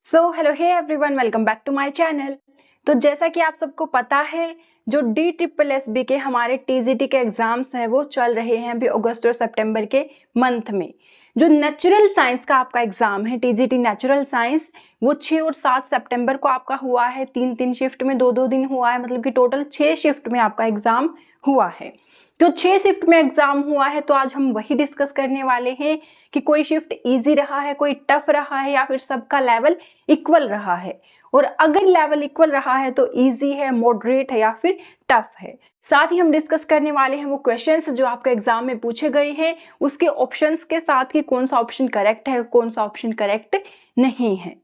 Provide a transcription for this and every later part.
So hello hey everyone, welcome back to my channel. तो जैसा कि आप सबको पता है, जो DSSB के हमारे TGT के एग्जाम्स हैं वो चल रहे हैं अभी अगस्त और सितंबर के मंथ में। जो नेचुरल साइंस का आपका एग्जाम है TGT नेचुरल साइंस, वो 6 और 7 सितंबर को आपका हुआ है। 3-3 शिफ्ट में 2-2 दिन हुआ है, मतलब कि टोटल 6 शिफ्ट में आपका एग्जाम हुआ है। तो 6 शिफ्ट में एग्जाम हुआ है, तो आज हम वही डिस्कस करने वाले हैं कि कोई शिफ्ट इजी रहा है, कोई टफ रहा है, या फिर सबका लेवल इक्वल रहा है। और अगर लेवल इक्वल रहा है तो इजी है, मॉडरेट है या फिर टफ है। साथ ही हम डिस्कस करने वाले हैं वो क्वेश्चंस जो आपके एग्जाम में पूछे गए हैं, उसके ऑप्शंस के साथ कि कौन सा ऑप्शन करेक्ट है, कौन सा ऑप्शन करेक्ट नहीं है।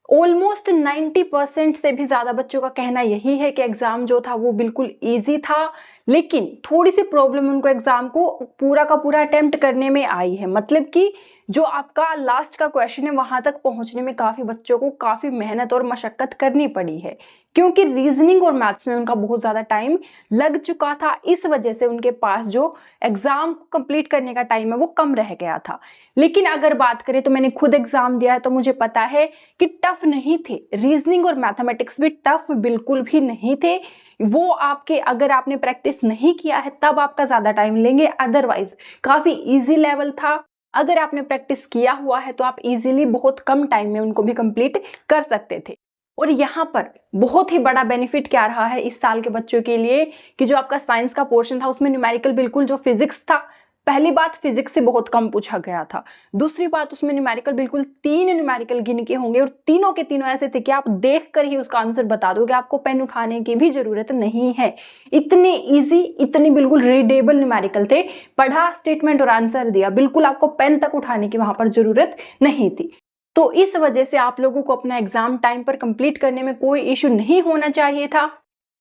ऑलमोस्ट 90% से भी ज़्यादा बच्चों का कहना यही है कि एग्ज़ाम जो था वो बिल्कुल इजी था, लेकिन थोड़ी सी प्रॉब्लम उनको एग्ज़ाम को पूरा का पूरा अटेम्प्ट करने में आई है। मतलब कि जो आपका लास्ट का क्वेश्चन है वहाँ तक पहुँचने में काफ़ी बच्चों को काफ़ी मेहनत और मशक्क़त करनी पड़ी है, क्योंकि रीजनिंग और मैथ्स में उनका बहुत ज़्यादा टाइम लग चुका था। इस वजह से उनके पास जो एग्ज़ाम कंप्लीट करने का टाइम है वो कम रह गया था। लेकिन अगर बात करें तो मैंने खुद एग्ज़ाम दिया है, तो मुझे पता है कि टफ नहीं थे। रीजनिंग और मैथमेटिक्स भी टफ बिल्कुल भी नहीं थे। वो आपके, अगर आपने प्रैक्टिस नहीं किया है तब आपका ज़्यादा टाइम लेंगे, अदरवाइज काफ़ी इजी लेवल था। अगर आपने प्रैक्टिस किया हुआ है तो आप इजीली बहुत कम टाइम में उनको भी कंप्लीट कर सकते थे। और यहाँ पर बहुत ही बड़ा बेनिफिट क्या रहा है इस साल के बच्चों के लिए कि जो आपका साइंस का पोर्शन था उसमें न्यूमेरिकल बिल्कुल, जो फिजिक्स था, पहली बात फिजिक्स से बहुत कम पूछा गया था। दूसरी बात, उसमें न्यूमेरिकल बिल्कुल 3 न्यूमेरिकल गिन के होंगे, और तीनों के तीनों ऐसे थे कि आप देखकर ही उसका आंसर बता दोगे, आपको पेन उठाने की भी जरूरत नहीं है। इतने इजी, इतनी बिल्कुल रीडेबल न्यूमेरिकल थे। पढ़ा, स्टेटमेंट और आंसर दिया, बिल्कुल आपको पेन तक उठाने की वहां पर जरूरत नहीं थी। तो इस वजह से आप लोगों को अपना एग्जाम टाइम पर कंप्लीट करने में कोई इश्यू नहीं होना चाहिए था।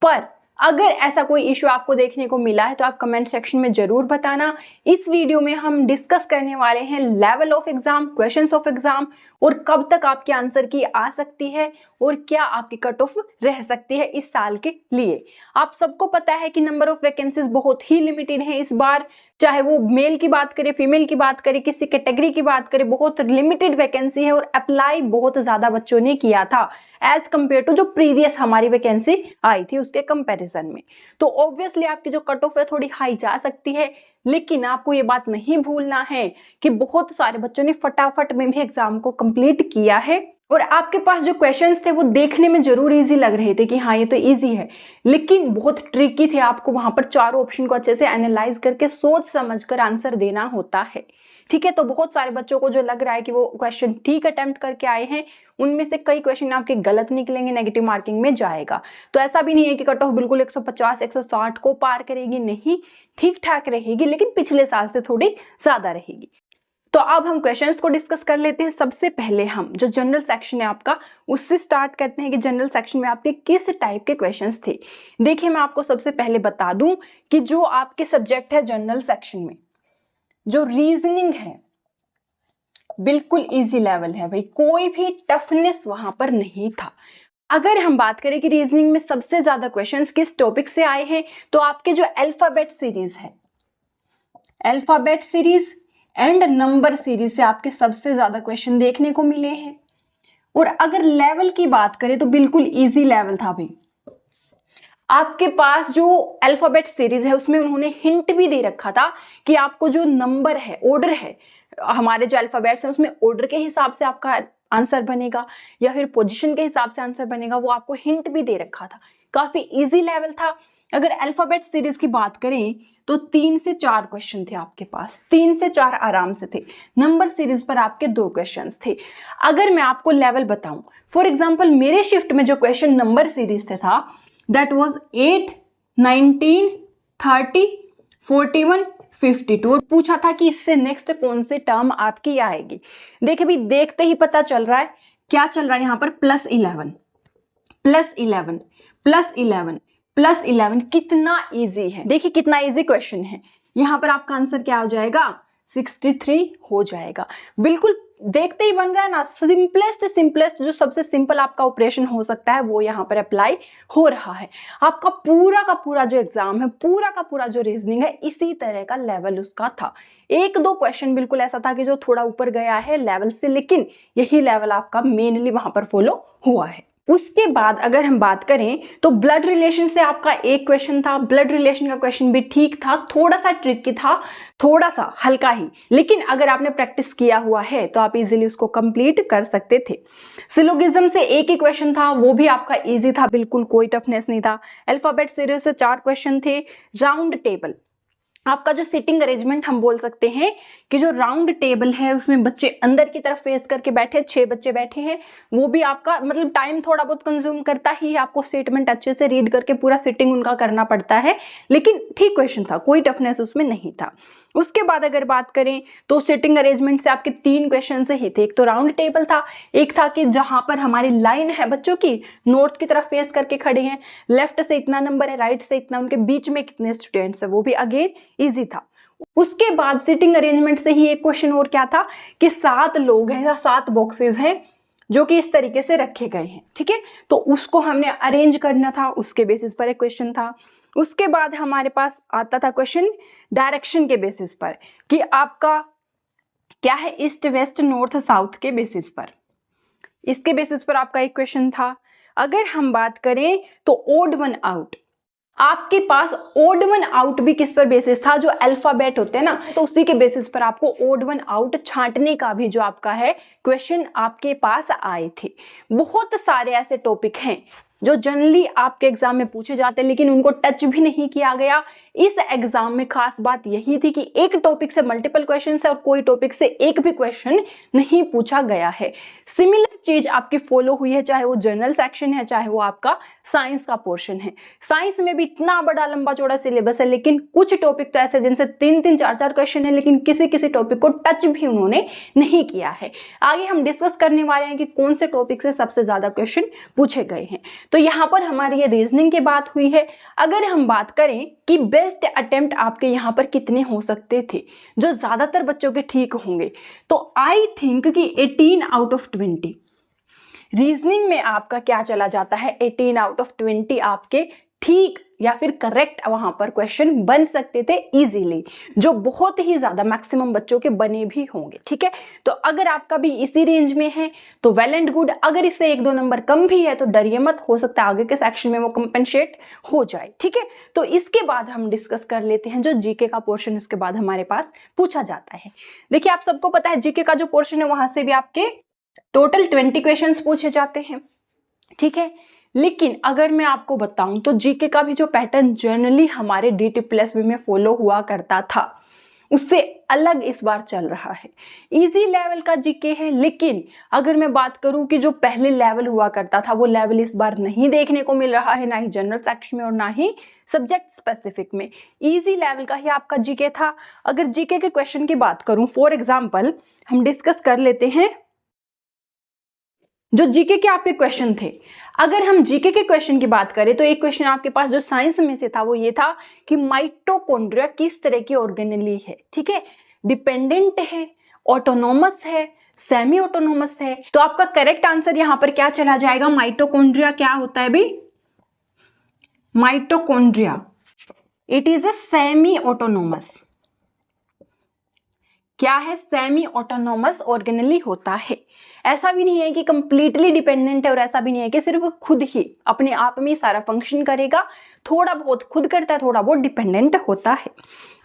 पर अगर ऐसा कोई इश्यू आपको देखने को मिला है तो आप कमेंट सेक्शन में जरूर बताना। इस वीडियो में हम डिस्कस करने वाले हैं level of exam, questions of exam, और कब तक आपके आंसर की आ सकती है और क्या आपकी कट ऑफ रह सकती है इस साल के लिए। आप सबको पता है कि नंबर ऑफ वैकेंसीज बहुत ही लिमिटेड है इस बार, चाहे वो मेल की बात करें, फीमेल की बात करें, किसी कैटेगरी की बात करें, बहुत लिमिटेड वैकेंसी है। और अप्लाई बहुत ज्यादा बच्चों ने किया था एज कंपेयर टू जो प्रीवियस हमारी वैकेंसी आई थी उसके कंपैरिजन में। तो ऑब्वियसली आपकी जो कट ऑफ है थोड़ी हाई जा सकती है, लेकिन आपको ये बात नहीं भूलना है कि बहुत सारे बच्चों ने फटाफट में भी एग्जाम को कंप्लीट किया है। और आपके पास जो क्वेश्चंस थे वो देखने में जरूर इजी लग रहे थे कि हाँ ये तो इजी है, लेकिन बहुत ट्रिकी थे। आपको वहां पर चारों ऑप्शन को अच्छे से एनालाइज करके सोच समझकर आंसर देना होता है। ठीक है, तो बहुत सारे बच्चों को जो लग रहा है कि वो क्वेश्चन ठीक अटेम्प्ट करके आए हैं, उनमें से कई क्वेश्चन आपके गलत निकलेंगे, नेगेटिव मार्किंग में जाएगा। तो ऐसा भी नहीं है कि कट ऑफ बिल्कुल 150 160 को पार करेगी, नहीं, ठीक ठाक रहेगी, लेकिन पिछले साल से थोड़ी ज्यादा रहेगी। तो अब हम क्वेश्चंस को डिस्कस कर लेते हैं। सबसे पहले हम जो जनरल सेक्शन है आपका, उससे स्टार्ट करते हैं कि जनरल सेक्शन में आपके किस टाइप के क्वेश्चंस थे। देखिए, मैं आपको सबसे पहले बता दूं कि जो आपके सब्जेक्ट है जनरल सेक्शन में, जो रीजनिंग है बिल्कुल इजी लेवल है भाई, कोई भी टफनेस वहां पर नहीं था। अगर हम बात करें कि रीजनिंग में सबसे ज्यादा क्वेश्चंस किस टॉपिक से आए हैं, तो आपके जो अल्फाबेट सीरीज है, alphabet series and number series से आपके सबसे ज्यादा क्वेश्चन देखने को मिले हैं। और अगर लेवल की बात करें तो बिल्कुल इजी लेवल था भाई। आपके पास जो अल्फाबेट सीरीज है उसमें उन्होंने हिंट भी दे रखा था कि आपको जो नंबर है, ऑर्डर है, हमारे जो अल्फाबेट्स हैं उसमें ऑर्डर के हिसाब से आपका आंसर बनेगा या फिर पोजीशन के हिसाब से आंसर बनेगा, वो आपको हिंट भी दे रखा था। काफी इजी लेवल था। अगर अल्फाबेट सीरीज की बात करें तो 3 से 4 क्वेश्चन थे आपके पास, 3 से 4 आराम से थे। नंबर सीरीज पर आपके 2 क्वेश्चन थे। अगर मैं आपको लेवल बताऊं, फॉर एग्जाम्पल मेरे शिफ्ट में जो क्वेश्चन नंबर सीरीज से था, दैट वाज 8, 19, 30, 41, 52, और पूछा था कि इससे नेक्स्ट कौन सी टर्म आपकी आएगी। देखिए भी, देखते ही पता चल रहा है क्या चल रहा है यहाँ पर, +11, +11, +11, +11, कितना इजी है। देखिए कितना इजी क्वेश्चन है। यहाँ पर आपका आंसर क्या हो जाएगा, 63 हो जाएगा। बिल्कुल देखते ही बन रहा है ना, सिंपलेस्ट जो सबसे सिंपल आपका ऑपरेशन हो सकता है वो यहाँ पर अप्लाई हो रहा है। आपका पूरा का पूरा जो एग्जाम है, पूरा का पूरा जो रीजनिंग है, इसी तरह का लेवल उसका था। एक दो क्वेश्चन बिल्कुल ऐसा था कि जो थोड़ा ऊपर गया है लेवल से, लेकिन यही लेवल आपका मेनली वहां पर फॉलो हुआ है। उसके बाद अगर हम बात करें तो ब्लड रिलेशन से आपका एक क्वेश्चन था। ब्लड रिलेशन का क्वेश्चन भी ठीक था, थोड़ा सा ट्रिकी था, थोड़ा सा हल्का ही, लेकिन अगर आपने प्रैक्टिस किया हुआ है तो आप इजीली उसको कंप्लीट कर सकते थे। सिलोगिज्म से एक ही क्वेश्चन था, वो भी आपका इजी था, बिल्कुल कोई टफनेस नहीं था। अल्फाबेट सीरीज से 4 क्वेश्चन थे। राउंड टेबल, आपका जो सिटिंग अरेंजमेंट हम बोल सकते हैं कि जो राउंड टेबल है उसमें बच्चे अंदर की तरफ फेस करके बैठे, 6 बच्चे बैठे हैं, वो भी आपका मतलब टाइम थोड़ा बहुत कंज्यूम करता ही, आपको स्टेटमेंट अच्छे से रीड करके पूरा सिटिंग उनका करना पड़ता है, लेकिन ठीक क्वेश्चन था, कोई टफनेस उसमें नहीं था। उसके बाद अगर बात करें तो सिटिंग अरेंजमेंट से आपके 3 क्वेश्चन से ही थे। एक तो राउंड टेबल था, एक था कि जहां पर हमारी लाइन है बच्चों की, नॉर्थ की तरफ फेस करके खड़े हैं, लेफ्ट से इतना नंबर है, राइट से इतना, उनके बीच में कितने स्टूडेंट्स है, वो भी अगेन इजी था। उसके बाद सिटिंग अरेंजमेंट से ही एक क्वेश्चन और क्या था कि 7 लोग हैं या 7 बॉक्सेस हैं जो कि इस तरीके से रखे गए हैं, ठीक है, तो उसको हमने अरेंज करना था, उसके बेसिस पर एक क्वेश्चन था। उसके बाद हमारे पास आता था क्वेश्चन डायरेक्शन के बेसिस पर कि आपका क्या है, ईस्ट वेस्ट नॉर्थ साउथ के बेसिस पर, इसके बेसिस पर आपका एक क्वेश्चन था। अगर हम बात करें तो ओड वन आउट, आपके पास ओड वन आउट भी किस पर बेसिस था, जो अल्फाबेट होते हैं ना, तो उसी के बेसिस पर आपको ओड वन आउट छांटने का भी जो आपका है क्वेश्चन आपके पास आए थे। बहुत सारे ऐसे टॉपिक हैं जो जनरली आपके एग्जाम में पूछे जाते हैं लेकिन उनको टच भी नहीं किया गया। इस एग्जाम में खास बात यही थी कि एक टॉपिक से मल्टीपल क्वेश्चन है और कोई टॉपिक से एक भी क्वेश्चन नहीं पूछा गया है। सिमिलर चीज आपकी फॉलो हुई है, चाहे वो जनरल सेक्शन है, चाहे वो आपका साइंस का पोर्शन है। साइंस में भी इतना बड़ा लंबा चौड़ा सिलेबस है, लेकिन कुछ टॉपिक तो ऐसे जिनसे 3-3 4-4 क्वेश्चन है, लेकिन किसी किसी टॉपिक को टच भी उन्होंने नहीं किया है। आगे हम डिस्कस करने वाले हैं कि कौन से टॉपिक से सबसे ज्यादा क्वेश्चन पूछे गए हैं। तो यहाँ पर हमारी ये रीजनिंग की बात हुई है। अगर हम बात करें कि बेस्ट अटेम्प्ट आपके यहाँ पर कितने हो सकते थे जो ज्यादातर बच्चों के ठीक होंगे, तो आई थिंक कि 18 आउट ऑफ 20 रीजनिंग में आपका क्या चला जाता है, 18 आउट ऑफ 20 आपके ठीक या फिर करेक्ट वहां पर क्वेश्चन बन सकते थे इजीली, जो बहुत ही ज्यादा मैक्सिमम बच्चों के बने भी होंगे, ठीक है। तो अगर आपका भी इसी रेंज में है तो वेल एंड गुड, अगर इससे 1-2 नंबर कम भी है तो डरिए मत, हो सकता है आगे के सेक्शन में वो कंपेंसेट हो जाए, ठीक है। तो इसके बाद हम डिस्कस कर लेते हैं जो जीके का पोर्शन उसके बाद हमारे पास पूछा जाता है। देखिए आप सबको पता है जीके का जो पोर्शन है वहां से भी आपके टोटल 20 क्वेश्चंस पूछे जाते हैं, ठीक है। लेकिन अगर मैं आपको बताऊं तो जीके का भी जो पैटर्न जनरली हमारे DSSB में फॉलो हुआ करता था उससे अलग इस बार चल रहा है। इजी लेवल का जीके है, लेकिन अगर मैं बात करूं कि जो पहले लेवल हुआ करता था वो लेवल इस बार नहीं देखने को मिल रहा है, ना ही जनरल सेक्शन में और ना ही सब्जेक्ट स्पेसिफिक में। इजी लेवल का ही आपका जीके था। अगर जीके के क्वेश्चन की बात करूं, फॉर एग्जाम्पल हम डिस्कस कर लेते हैं जो जीके के आपके क्वेश्चन थे। अगर हम जीके के क्वेश्चन की बात करें तो एक क्वेश्चन आपके पास जो साइंस में से था वो ये था कि माइटोकॉन्ड्रिया किस तरह की ऑर्गेनेली है, ठीक है, डिपेंडेंट है, ऑटोनोमस है, सेमी ऑटोनोमस है। तो आपका करेक्ट आंसर यहां पर क्या चला जाएगा, माइटोकॉन्ड्रिया क्या होता है भाई, mitochondria it is a semi autonomous, क्या है, सेमी ऑटोनोमस ऑर्गेनेली होता है। ऐसा भी नहीं है कि कंप्लीटली डिपेंडेंट है और ऐसा भी नहीं है कि सिर्फ खुद ही अपने आप में सारा फंक्शन करेगा, थोड़ा बहुत खुद करता है, थोड़ा बहुत डिपेंडेंट होता है।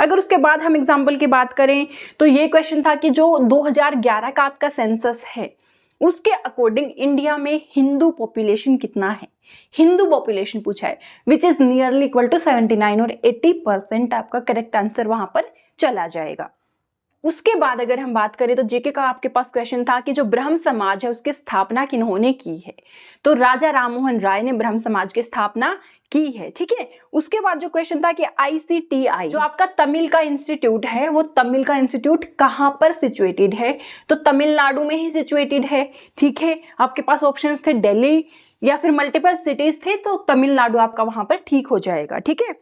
अगर उसके बाद हम एग्जांपल की बात करें तो ये क्वेश्चन था कि जो 2011 का आपका सेंसस है उसके अकॉर्डिंग इंडिया में हिंदू पॉपुलेशन कितना है, हिंदू पॉपुलेशन पूछा है, which is nearly equal to 79 और 80% आपका करेक्ट आंसर वहां पर चला जाएगा। उसके बाद अगर हम बात करें तो जीके का आपके पास क्वेश्चन था कि जो ब्रह्म समाज है उसकी स्थापना किन्होंने की है, तो राजा राममोहन राय ने ब्रह्म समाज की स्थापना की है, ठीक है। उसके बाद जो क्वेश्चन था कि ICTI जो आपका तमिल का इंस्टीट्यूट है वो तमिल का इंस्टीट्यूट कहां पर सिचुएटेड है, तो तमिलनाडु में ही सिचुएटेड है, ठीक है। आपके पास ऑप्शंस थे दिल्ली या फिर मल्टीपल सिटीज थे, तो तमिलनाडु आपका वहां पर ठीक हो जाएगा, ठीक है।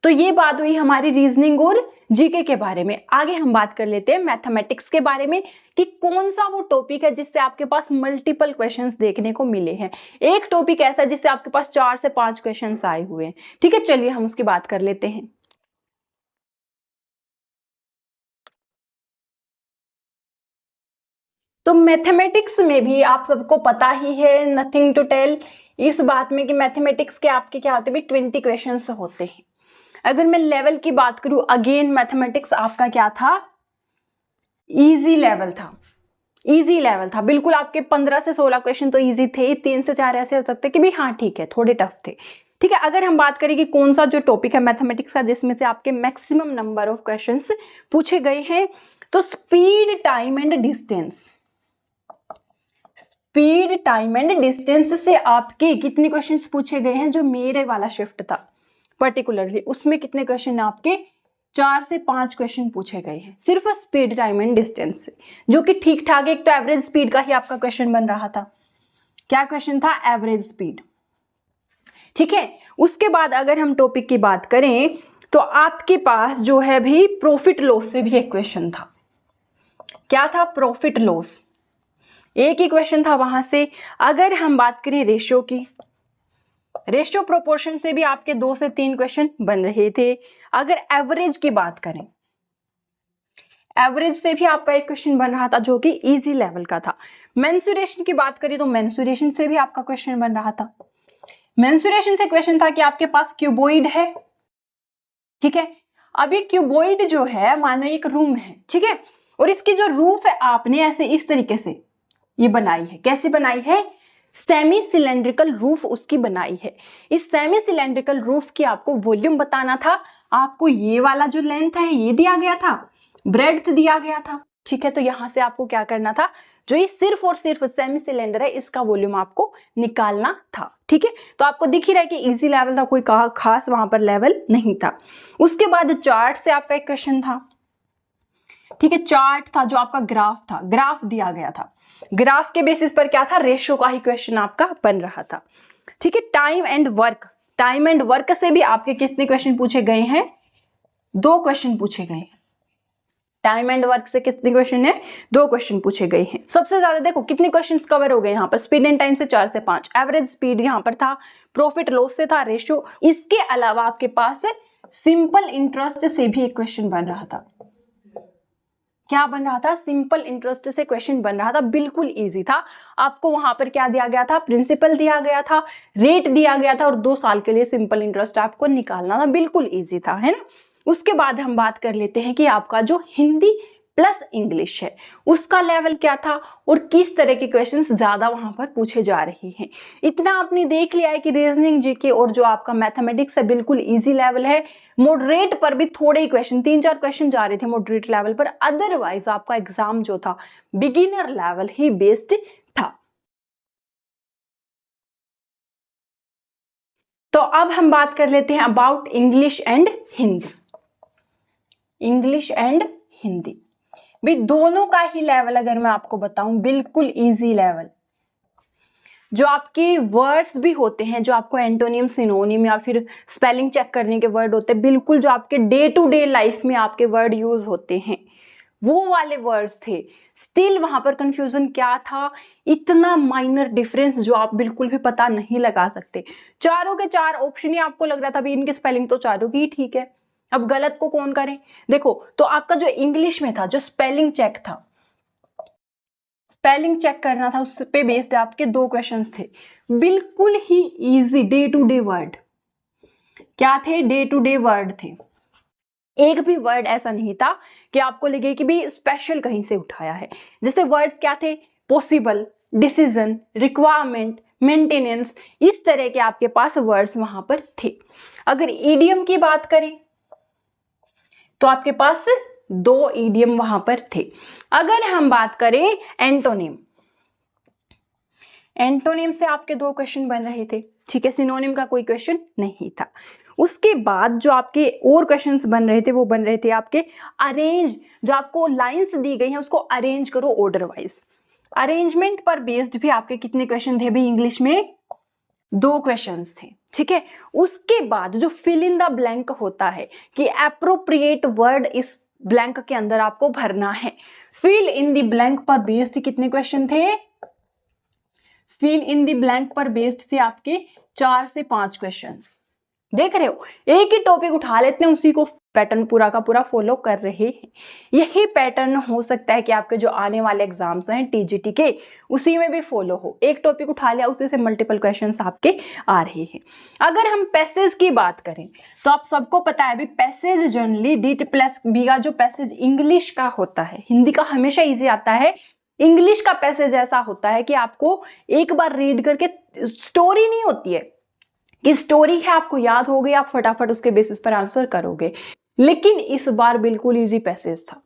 तो ये बात हुई हमारी रीजनिंग और जीके के बारे में। आगे हम बात कर लेते हैं मैथमेटिक्स के बारे में कि कौन सा वो टॉपिक है जिससे आपके पास मल्टीपल क्वेश्चंस देखने को मिले हैं। एक टॉपिक ऐसा है जिससे आपके पास 4 से 5 क्वेश्चंस आए हुए हैं। ठीक है, चलिए हम उसकी बात कर लेते हैं। तो मैथमेटिक्स में भी आप सबको पता ही है, नथिंग टू टेल इस बात में कि मैथमेटिक्स के आपके क्या होते हैं, 20 क्वेश्चंस होते हैं। अगर मैं लेवल की बात करूं, अगेन मैथमेटिक्स आपका क्या था, इजी लेवल था। इजी लेवल था बिल्कुल, आपके 15 से 16 क्वेश्चन तो इजी थे, 3 से 4 ऐसे हो सकते कि भी हाँ ठीक है थोड़े टफ थे। ठीक है, अगर हम बात करें कि कौन सा जो टॉपिक है मैथमेटिक्स का जिसमें से आपके मैक्सिमम नंबर ऑफ क्वेश्चंस पूछे गए हैं, तो speed, time and distance. Speed, time and distance से आपके कितने क्वेश्चंस पूछे गए हैं, जो मेरे वाला शिफ्ट था पर्टिकुलरली उसमें कितने क्वेश्चन आपके 4 से 5 क्वेश्चन पूछे गए हैं सिर्फ स्पीड, टाइम एंड डिस्टेंस से, जो कि ठीक ठाक। एक तो एवरेज स्पीड का ही आपका क्वेश्चन बन रहा था। क्या क्वेश्चन था, एवरेज स्पीड। ठीक है, उसके बाद अगर हम टॉपिक की बात करें तो आपके पास जो है भी प्रॉफिट लॉस से भी एक क्वेश्चन था। क्या था, प्रॉफिट लॉस, एक ही क्वेश्चन था वहां से। अगर हम बात करें रेशियो की, रेशियो प्रोपोर्शन से भी आपके 2 से 3 क्वेश्चन बन रहे थे। अगर एवरेज की बात करें, एवरेज से भी आपका एक क्वेश्चन बन रहा था जो कि इजी लेवल का था। मेंसुरेशन की बात करें तो मेंसुरेशन से भी आपका क्वेश्चन बन रहा था। मेंसुरेशन से क्वेश्चन था कि आपके पास क्यूबॉइड है। ठीक है, अभी क्यूबॉइड जो है मानो एक रूम है, ठीक है, और इसकी जो रूफ है आपने ऐसे इस तरीके से ये बनाई है। कैसे बनाई है, सेमी सिलेंड्रिकल रूफ उसकी बनाई है। इस सेमी सिलेंड्रिकल रूफ की आपको वॉल्यूम बताना था। आपको ये वाला जो लेंथ है ये दिया गया था, ब्रेड्थ दिया गया था। ठीक है, तो यहां से आपको क्या करना था, जो ये सिर्फ और सिर्फ सेमी सिलेंडर है इसका वॉल्यूम आपको निकालना था। ठीक है, तो आपको दिख ही रहा है कि इजी लेवल था, कोई खास वहां पर लेवल नहीं था। उसके बाद चार्ट से आपका एक क्वेश्चन था। ठीक है, चार्ट था जो आपका ग्राफ था, ग्राफ दिया गया था। ग्राफ के बेसिस पर क्या था, रेशियो का ही क्वेश्चन आपका बन रहा था। ठीक है, time and work, time and work से भी आपके कितने क्वेश्चन पूछे गए हैं, 2 क्वेश्चन पूछे गए हैं। टाइम एंड वर्क से कितने क्वेश्चन है, 2 क्वेश्चन पूछे गए हैं। सबसे ज्यादा देखो कितने क्वेश्चंस कवर हो गए यहाँ पर, स्पीड एंड टाइम से 4 से 5, एवरेज स्पीड यहाँ पर था, प्रॉफिट लॉस से था, रेशियो। इसके अलावा आपके पास सिंपल इंटरेस्ट से भी एक क्वेश्चन बन रहा था। क्या बन रहा था, सिंपल इंटरेस्ट से क्वेश्चन बन रहा था, बिल्कुल इजी था। आपको वहां पर क्या दिया गया था, प्रिंसिपल दिया गया था, रेट दिया गया था और 2 साल के लिए सिंपल इंटरेस्ट आपको निकालना था, बिल्कुल इजी था, है ना। उसके बाद हम बात कर लेते हैं कि आपका जो हिंदी प्लस इंग्लिश है उसका लेवल क्या था और किस तरह के क्वेश्चंस ज्यादा वहां पर पूछे जा रहे हैं। इतना आपने देख लिया है कि रीजनिंग, जीके और जो आपका मैथमेटिक्स है बिल्कुल इजी लेवल है। मॉडरेट पर भी थोड़े ही क्वेश्चन, 3-4 क्वेश्चन जा रहे थे मॉडरेट लेवल पर, अदरवाइज आपका एग्जाम जो था बिगिनर लेवल ही बेस्ड था। तो अब हम बात कर लेते हैं about English and Hindi. English and Hindi भी दोनों का ही लेवल अगर मैं आपको बताऊं बिल्कुल इजी लेवल। जो आपके वर्ड्स भी होते हैं, जो आपको एंटोनियम, सिनोनिम या फिर स्पेलिंग चेक करने के वर्ड होते हैं, बिल्कुल जो आपके डे टू डे लाइफ में आपके वर्ड यूज होते हैं वो वाले वर्ड्स थे। स्टिल वहां पर कंफ्यूजन क्या था, इतना माइनर डिफरेंस जो आप बिल्कुल भी पता नहीं लगा सकते। चारों के 4 ऑप्शन ही आपको लग रहा था भी इनकी स्पेलिंग तो चारों की ही ठीक है, अब गलत को कौन करे। देखो तो आपका जो इंग्लिश में था, जो स्पेलिंग चेक था, स्पेलिंग चेक करना था, उस पे बेस्ड आपके 2 क्वेश्चंस थे, बिल्कुल ही easy day to day word. क्या थे, डे टू डे वर्ड थे। एक भी वर्ड ऐसा नहीं था कि आपको लगे कि भी स्पेशल कहीं से उठाया है। जैसे वर्ड्स क्या थे, पॉसिबल, डिसीजन, रिक्वायरमेंट, मेंटेनेंस, इस तरह के आपके पास वर्ड्स वहां पर थे। अगर ईडियम की बात करें तो आपके पास 2 ईडियम वहां पर थे। अगर हम बात करें एंटोनिम, एंटोनिम से आपके 2 क्वेश्चन बन रहे थे। ठीक है, सिनोनिम का कोई क्वेश्चन नहीं था। उसके बाद जो आपके और क्वेश्चंस बन रहे थे वो बन रहे थे आपके अरेंज, जो आपको लाइंस दी गई हैं उसको अरेंज करो ऑर्डर वाइज। अरेंजमेंट पर बेस्ड भी आपके कितने क्वेश्चन थे भी, इंग्लिश में 2 क्वेश्चंस थे। ठीक है। उसके बाद जो फिल इन द ब्लैंक होता है कि एप्रोप्रिएट वर्ड इस ब्लैंक के अंदर आपको भरना है। फिल इन द ब्लैंक पर बेस्ड कितने क्वेश्चन थे? फिल इन द ब्लैंक पर बेस्ड थे आपके 4 से 5 क्वेश्चंस। देख रहे हो, एक ही टॉपिक उठा लेते हैं, उसी को पैटर्न पूरा का पूरा फॉलो कर रहे हैं। यही पैटर्न हो सकता है कि आपके जो आने वाले एग्जाम्स हैं टीजीटी के, उसी में भी फॉलो हो। एक टॉपिक उठा लिया, उसी से मल्टीपल क्वेश्चंस आपके आ रहे हैं। अगर हम पैसेज की बात करें तो आप सबको पता है भी पैसेज जनरली DT+B का जो पैसेज इंग्लिश का होता है, हिंदी का हमेशा ईजी आता है, इंग्लिश का पैसेज ऐसा होता है कि आपको एक बार रीड करके, स्टोरी नहीं होती है कि स्टोरी है आपको याद हो गई, आप फटाफट उसके बेसिस पर आंसर करोगे। लेकिन इस बार बिल्कुल इजी पैसेज था,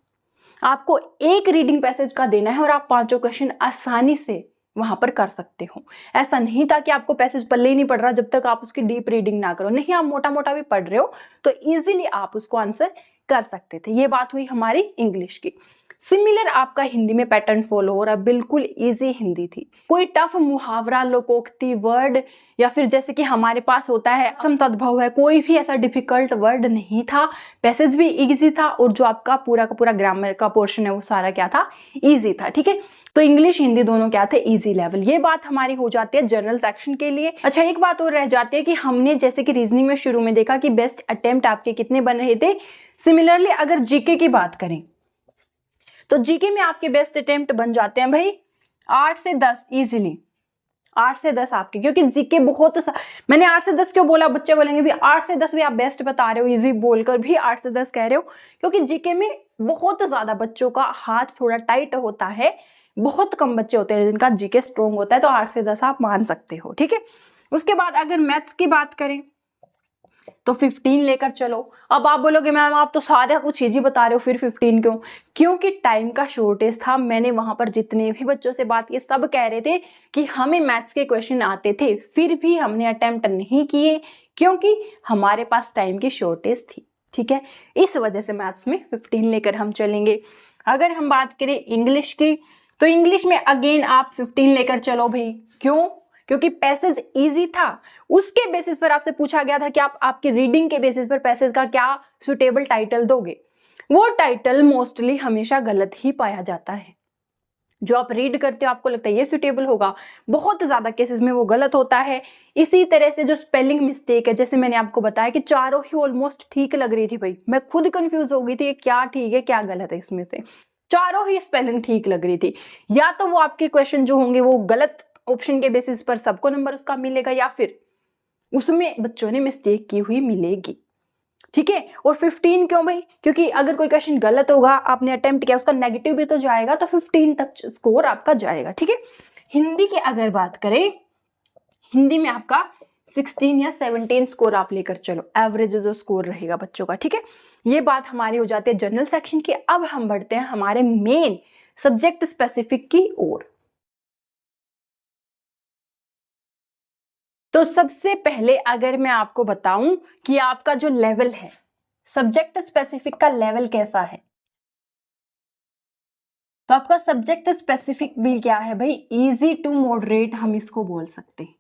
आपको एक रीडिंग पैसेज का देना है और आप 5 क्वेश्चन आसानी से वहां पर कर सकते हो। ऐसा नहीं था कि आपको पैसेज पल्ले ही नहीं पढ़ रहा जब तक आप उसकी डीप रीडिंग ना करो, नहीं, आप मोटा मोटा भी पढ़ रहे हो तो इजीली आप उसको आंसर कर सकते थे। ये बात हुई हमारी इंग्लिश की। सिमिलर आपका हिंदी में पैटर्न फॉलो हो रहा, बिल्कुल इजी हिंदी थी। कोई टफ मुहावरा, लोकोक्ति वर्ड या फिर जैसे कि हमारे पास होता है असम तद्भव है, कोई भी ऐसा डिफिकल्ट वर्ड नहीं था। पैसेज भी इजी था और जो आपका पूरा का पूरा ग्रामर का पोर्शन है वो सारा क्या था? इजी था। ठीक है, तो इंग्लिश हिंदी दोनों क्या थे? Easy level. ये बात हमारी हो जाती है जनरल सेक्शन के लिए। अच्छा, एक बात और रह जाती है कि हमने जैसे कि रीजनिंग में शुरू में देखा कि बेस्ट अटेम्प्ट आपके कितने बन रहे थे। सिमिलरली अगर जीके की बात करें तो जीके में आपके बेस्ट अटेम्प्ट बन जाते हैं भाई 8 से 10 इजीली, 8 से 10 आपके, क्योंकि जीके बहुत, मैंने 8 से 10 क्यों बोला? बच्चे बोलेंगे भी 8 से 10 भी आप बेस्ट बता रहे हो, इजी बोलकर भी 8 से 10 कह रहे हो, क्योंकि जीके में बहुत ज्यादा बच्चों का हाथ थोड़ा टाइट होता है, बहुत कम बच्चे होते हैं जिनका जीके स्ट्रॉन्ग होता है, तो 8 से 10 आप मान सकते हो। ठीक है, उसके बाद अगर मैथ्स की बात करें तो 15 लेकर चलो। अब आप बोलोगे मैम आप तो सारा कुछ इजी बता रहे हो, फिर 15 क्यों? क्योंकि टाइम का शॉर्टेज था। मैंने वहां पर जितने भी बच्चों से बात की सब कह रहे थे कि हमें मैथ्स के क्वेश्चन आते थे, फिर भी हमने अटेम्प्ट नहीं किए क्योंकि हमारे पास टाइम की शॉर्टेज थी। ठीक है, इस वजह से मैथ्स में 15 लेकर हम चलेंगे। अगर हम बात करें इंग्लिश की तो इंग्लिश में अगेन आप 15 लेकर चलो भाई। क्यों? क्योंकि पैसेज इजी था, उसके बेसिस पर आपसे पूछा गया था कि आप आपकी रीडिंग के बेसिस पर पैसेज का क्या सुटेबल टाइटल दोगे। वो टाइटल मोस्टली हमेशा गलत ही पाया जाता है। जो आप रीड करते हो आपको लगता है ये सुटेबल होगा, बहुत ज्यादा केसेस में वो गलत होता है। इसी तरह से जो स्पेलिंग मिस्टेक है, जैसे मैंने आपको बताया कि चारों ही ऑलमोस्ट ठीक लग रही थी भाई, मैं खुद कंफ्यूज हो गई थी क्या ठीक है क्या गलत है, इसमें से चारों ही स्पेलिंग ठीक लग रही थी। या तो वो आपके क्वेश्चन जो होंगे वो गलत ऑप्शन के बेसिस पर सबको नंबर उसका मिलेगा, या फिर उसमें बच्चों ने मिस्टेक की हुई मिलेगी। ठीक है, और 15 क्यों भाई? क्योंकि अगर कोई क्वेश्चन गलत होगा, आपने अटेम्प्ट किया, उसका नेगेटिव भी तो जाएगा, तो 15 तक स्कोर आपका जाएगा। ठीक है, हिंदी की अगर बात करें, हिंदी में आपका 16 या 17 स्कोर आप लेकर चलो, एवरेज जो स्कोर रहेगा बच्चों का। ठीक है, ये बात हमारी हो जाती है जनरल सेक्शन की। अब हम बढ़ते हैं हमारे मेन सब्जेक्ट स्पेसिफिक की ओर। तो सबसे पहले अगर मैं आपको बताऊं कि आपका जो लेवल है सब्जेक्ट स्पेसिफिक का लेवल कैसा है, तो आपका सब्जेक्ट स्पेसिफिक भी क्या है भाई? इजी टू मॉडरेट हम इसको बोल सकते हैं।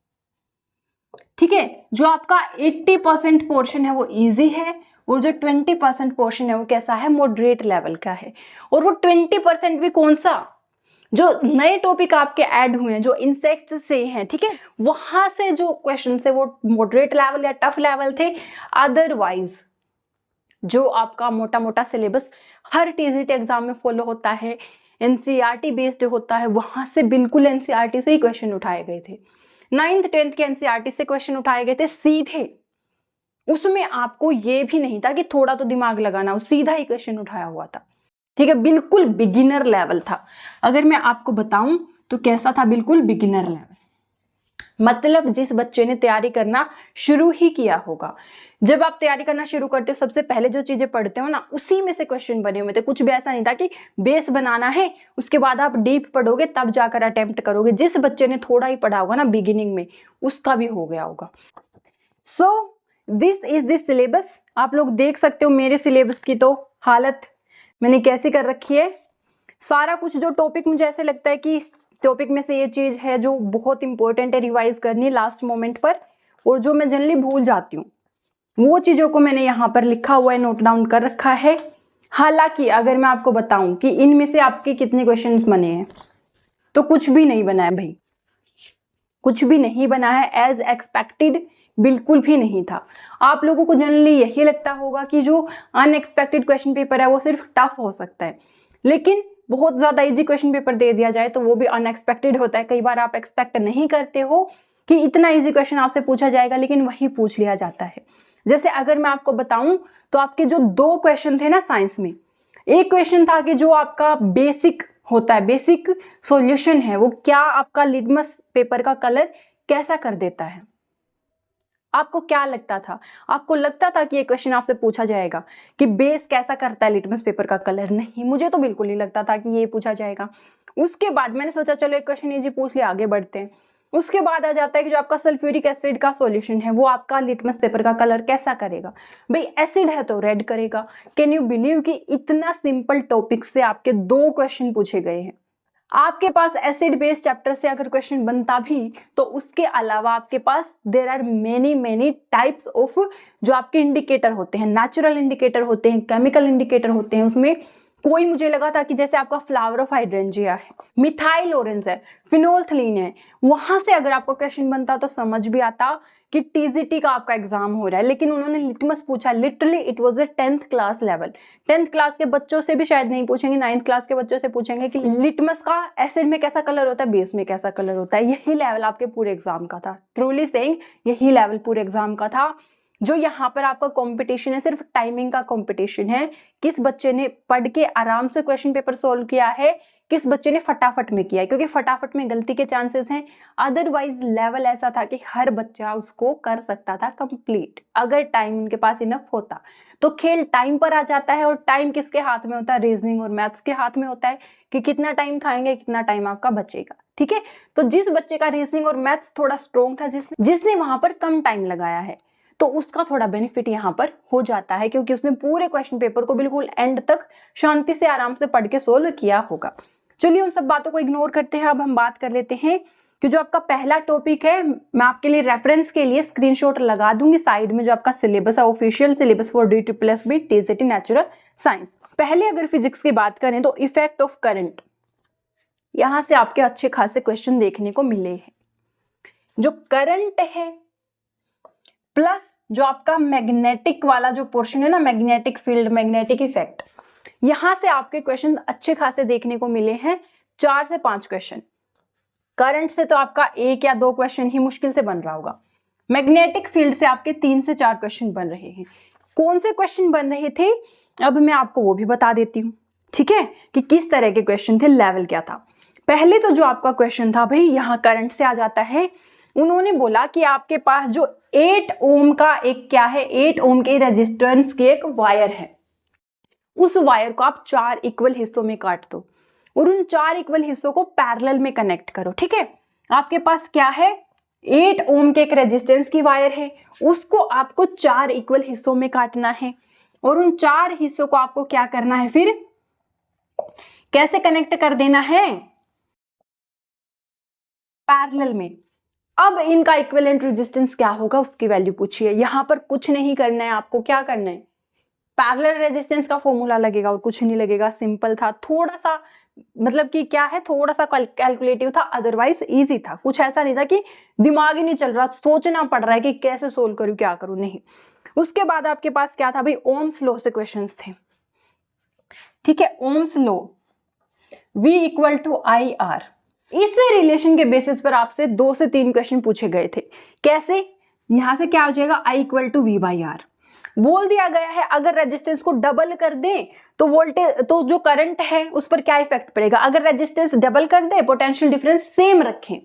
ठीक है, जो आपका 80% पोर्शन है वो इजी है और जो 20% पोर्शन है वो कैसा है? मॉडरेट लेवल का है। और वो 20% भी कौन सा? जो नए टॉपिक आपके ऐड हुए हैं, जो इंसेक्ट से हैं, ठीक है, वहां से जो क्वेश्चन है वो मॉडरेट लेवल या टफ लेवल थे। अदरवाइज जो आपका मोटा मोटा सिलेबस हर टीजीटी एग्जाम में फॉलो होता है, एनसीईआरटी बेस्ड होता है, वहां से बिल्कुल एनसीईआरटी से ही क्वेश्चन उठाए गए थे। 9th 10th के एनसीईआरटी से क्वेश्चन उठाए गए थे सीधे। उसमें आपको ये भी नहीं था कि थोड़ा तो दिमाग लगाना, वो सीधा ही क्वेश्चन उठाया हुआ था। ठीक है, बिल्कुल बिगिनर लेवल था। अगर मैं आपको बताऊं तो कैसा था? बिल्कुल बिगिनर लेवल, मतलब जिस बच्चे ने तैयारी करना शुरू ही किया होगा। जब आप तैयारी करना शुरू करते हो सबसे पहले जो चीजें पढ़ते हो ना, उसी में से क्वेश्चन बने हुए थे। कुछ भी ऐसा नहीं था कि बेस बनाना है उसके बाद आप डीप पढ़ोगे तब जाकर अटेम्प्ट करोगे। जिस बच्चे ने थोड़ा ही पढ़ा होगा ना बिगिनिंग में, उसका भी हो गया होगा। So this is this syllabus. आप लोग देख सकते हो मेरे सिलेबस की तो हालत मैंने कैसे कर रखी है। सारा कुछ जो टॉपिक मुझे ऐसे लगता है कि इस टॉपिक में से ये चीज है जो बहुत इंपॉर्टेंट है रिवाइज करनी लास्ट मोमेंट पर, और जो मैं जनरली भूल जाती हूँ वो चीज़ों को मैंने यहाँ पर लिखा हुआ है, नोट डाउन कर रखा है। हालांकि अगर मैं आपको बताऊं कि इनमें से आपके कितने क्वेश्चंस बने हैं, तो कुछ भी नहीं बना है भाई, कुछ भी नहीं बना है। एज एक्सपेक्टेड बिल्कुल भी नहीं था। आप लोगों को जनरली यही लगता होगा कि जो अनएक्सपेक्टेड क्वेश्चन पेपर है वो सिर्फ टफ हो सकता है, लेकिन बहुत ज़्यादा इजी क्वेश्चन पेपर दे दिया जाए तो वो भी अनएक्सपेक्टेड होता है। कई बार आप एक्सपेक्ट नहीं करते हो कि इतना इजी क्वेश्चन आपसे पूछा जाएगा, लेकिन वही पूछ लिया जाता है। जैसे अगर मैं आपको बताऊं तो आपके जो 2 क्वेश्चन थे ना साइंस में, एक क्वेश्चन था कि जो आपका बेसिक होता है, बेसिक सॉल्यूशन है, वो क्या आपका लिटमस पेपर का कलर कैसा कर देता है। आपको क्या लगता था? आपको लगता था कि ये क्वेश्चन आपसे पूछा जाएगा कि बेस कैसा करता है लिटमस पेपर का कलर? नहीं, मुझे तो बिल्कुल नहीं लगता था कि ये पूछा जाएगा। उसके बाद मैंने सोचा चलो एक क्वेश्चन इजी पूछ लिया, आगे बढ़ते हैं। उसके बाद आ जाता है कि जो आपका सल्फ्यूरिक एसिड का सॉल्यूशन है वो आपका लिटमस पेपर का कलर कैसा करेगा? भाई एसिड है तो रेड करेगा। कैन यू बिलीव कि इतना सिंपल टॉपिक से आपके 2 क्वेश्चन पूछे गए हैं। आपके पास एसिड बेस चैप्टर से अगर क्वेश्चन बनता भी तो उसके अलावा आपके पास there are many types of जो आपके इंडिकेटर होते हैं, नेचुरल इंडिकेटर होते हैं, केमिकल इंडिकेटर होते हैं। उसमें कोई मुझे लगा था कि जैसे आपका फ्लावर ऑफ हाइड्रेंजिया है, मिथाइल ऑरेंज है, फिनोल्थलीन है, वहां से अगर आपको क्वेश्चन बनता तो समझ भी आता कि टीजीटी का आपका एग्जाम हो रहा है। लेकिन उन्होंने लिटमस पूछा, literally it was a 10th class level. 10th class के बच्चों से भी शायद नहीं पूछेंगे, 9th क्लास के बच्चों से पूछेंगे कि लिटमस का एसिड में कैसा कलर होता है, बेस में कैसा कलर होता है। यही लेवल आपके पूरे एग्जाम का था। ट्रूली सेइंग यही लेवल पूरे एग्जाम का था। जो यहाँ पर आपका कंपटीशन है सिर्फ टाइमिंग का कंपटीशन है, किस बच्चे ने पढ़ के आराम से क्वेश्चन पेपर सोल्व किया है, किस बच्चे ने फटाफट में किया है, क्योंकि फटाफट में गलती के चांसेस हैं। अदरवाइज लेवल ऐसा था कि हर बच्चा उसको कर सकता था कंप्लीट, अगर टाइम उनके पास इनफ होता। तो खेल टाइम पर आ जाता है, और टाइम किसके हाथ में होता है? रीजनिंग और मैथ्स के हाथ में होता है कि कितना टाइम खाएंगे, कितना टाइम आपका बचेगा। ठीक है, तो जिस बच्चे का रीजनिंग और मैथ्स थोड़ा स्ट्रॉन्ग था, जिसने वहां पर कम टाइम लगाया है, तो उसका थोड़ा बेनिफिट यहाँ पर हो जाता है, क्योंकि उसने पूरे क्वेश्चन पेपर को बिल्कुल एंड तक शांति से आराम से पढ़ के सोल्व किया होगा। चलिए उन सब बातों को इग्नोर करते हैं। अब हम बात कर लेते हैं कि जो आपका पहला टॉपिक है, मैं आपके लिए रेफरेंस के लिए स्क्रीनशॉट लगा दूंगी साइड में, जो आपका सिलेबस है, official syllabus for DSSB TGT natural science. पहले अगर फिजिक्स की बात करें तो इफेक्ट ऑफ करंट, यहां से आपके अच्छे खासे क्वेश्चन देखने को मिले हैं। जो करंट है प्लस जो आपका मैग्नेटिक वाला जो पोर्शन है ना, मैग्नेटिक फील्ड, मैग्नेटिक इफेक्ट, यहां से आपके क्वेश्चन अच्छे खासे देखने को मिले हैं। 4 से 5 क्वेश्चन। करंट से तो आपका 1 या 2 क्वेश्चन ही मुश्किल से बन रहा होगा। मैग्नेटिक फील्ड से आपके 3 से 4 क्वेश्चन बन रहे हैं। कौन से क्वेश्चन बन रहे थे अब मैं आपको वो भी बता देती हूँ, ठीक है, कि किस तरह के क्वेश्चन थे, लेवल क्या था। पहले तो जो आपका क्वेश्चन था भाई, यहाँ करंट से आ जाता है। उन्होंने बोला कि आपके पास जो 8 ओम का एक क्या है, 8 ओम के रेजिस्टेंस की एक वायर है। उस वायर को आप 4 इक्वल हिस्सों में काट दो और उन 4 इक्वल हिस्सों को पैरेलल में कनेक्ट करो। ठीक है, आपके पास क्या है, 8 ओम के एक रेजिस्टेंस की वायर है, उसको आपको 4 इक्वल हिस्सों में काटना है, और उन 4 हिस्सों को आपको क्या करना है, फिर कैसे कनेक्ट कर देना है, पैरेलल में। अब इनका इक्विवेलेंट रेजिस्टेंस क्या होगा उसकी वैल्यू पूछिए। यहां पर कुछ नहीं करना है, आपको क्या करना है, पैरेलल रेजिस्टेंस का फॉर्मूला लगेगा और कुछ नहीं लगेगा। सिंपल था, थोड़ा सा मतलब कि क्या है, थोड़ा सा कैलकुलेटिव था, अदरवाइज इजी था। कुछ ऐसा नहीं था कि दिमाग ही नहीं चल रहा, सोचना पड़ रहा है कि कैसे सोल्व करूं, क्या करूं, नहीं। उसके बाद आपके पास क्या था भाई, ओम्स लॉ से क्वेश्चंस थे। ठीक है, ओम्स लॉ, V = IR, इस रिलेशन के बेसिस पर आपसे 2 से 3 क्वेश्चन पूछे गए थे। कैसे, यहां से क्या हो जाएगा, I = V/R। बोल दिया गया है अगर रेजिस्टेंस को डबल कर दें तो वोल्टेज, तो जो करंट है उस पर क्या इफेक्ट पड़ेगा। अगर रेजिस्टेंस डबल कर दे, पोटेंशियल डिफरेंस सेम रखें,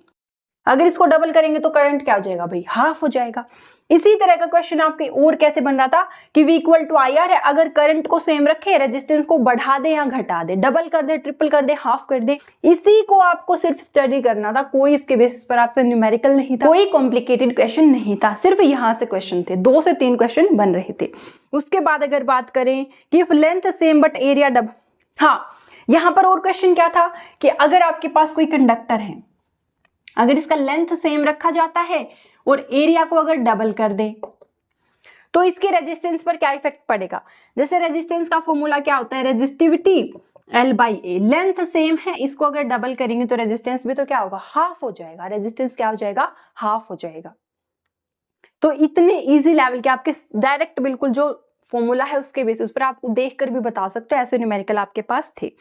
अगर इसको डबल करेंगे तो करंट क्या हो जाएगा भाई, हाफ हो जाएगा। इसी तरह का क्वेश्चन आपके और कैसे बन रहा था कि V = IR है, अगर करंट को सेम रखे, रेजिस्टेंस को बढ़ा दे या घटा दे, डबल कर दे, ट्रिपल कर दे, हाफ कर दे, इसी को आपको सिर्फ स्टडी करना था। कोई इसके बेसिस पर आपसे न्यूमेरिकल नहीं था, कोई कॉम्प्लिकेटेड क्वेश्चन नहीं था, सिर्फ यहां से क्वेश्चन थे। 2 से 3 क्वेश्चन बन रहे थे। उसके बाद अगर बात करें कि if length same but area double, हाँ यहां पर और क्वेश्चन क्या था कि अगर आपके पास कोई कंडक्टर है, अगर इसका लेंथ सेम रखा जाता है और एरिया को अगर डबल कर दें तो इसके रेजिस्टेंस पर क्या इफेक्ट पड़ेगा। जैसे रेजिस्टेंस का फॉर्मूला क्या होता है, रेजिस्टिविटी L/A, लेंथ सेम है, इसको अगर डबल करेंगे तो रेजिस्टेंस भी तो क्या होगा, हाफ हो जाएगा। रेजिस्टेंस क्या हो जाएगा, हाफ हो जाएगा। तो इतने इजी लेवल के आपके डायरेक्ट बिल्कुल जो फॉर्मूला है उसके बेसिस पर आपको देखकर भी बता सकते हो, ऐसे न्यूमेरिकल आपके पास थे।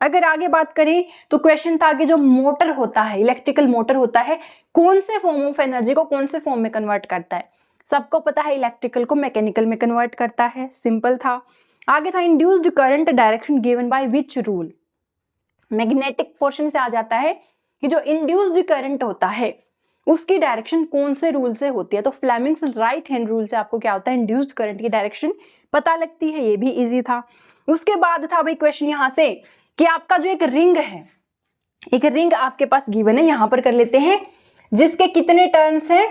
अगर आगे बात करें तो क्वेश्चन था कि जो मोटर होता है, इलेक्ट्रिकल मोटर होता है, कौन से फॉर्म ऑफ एनर्जी को कौन से फॉर्म में कन्वर्ट करता है। सबको पता है इलेक्ट्रिकल को मैकेनिकल में कन्वर्ट करता है, सिंपल था। आगे था induced current direction given by which rule. Magnetic portion से आ जाता है कि जो इंड्यूस्ड करंट होता है उसकी डायरेक्शन कौन से रूल से होती है। तो फ्लेमिंग्स राइट हैंड रूल से आपको क्या होता है, इंड्यूस्ड करंट की डायरेक्शन पता लगती है, ये भी इजी था। उसके बाद था भाई क्वेश्चन यहां से कि आपका जो एक रिंग है, एक रिंग आपके पास गिवन है, यहां पर कर लेते हैं, जिसके कितने टर्न्स हैं,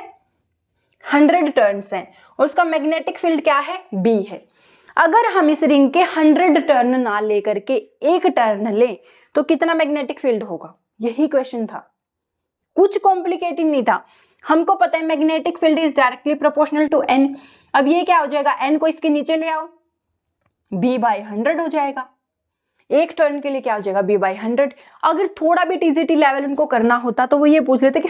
100 टर्न्स हैं, और उसका मैग्नेटिक फील्ड क्या है, B है। अगर हम इस रिंग के 100 टर्न ना लेकर के एक टर्न लें तो कितना मैग्नेटिक फील्ड होगा, यही क्वेश्चन था, कुछ कॉम्प्लिकेटेड नहीं था। हमको पता है magnetic field is directly proportional to N। अब ये क्या हो जाएगा, N को इसके नीचे ले आओ, B/100 हो जाएगा। एक टर्न के लिए क्या हो जाएगा, B/100। अगर थोड़ा भी टीजीटी लेवल उनको करना होता तो वो ये पूछ लेते कि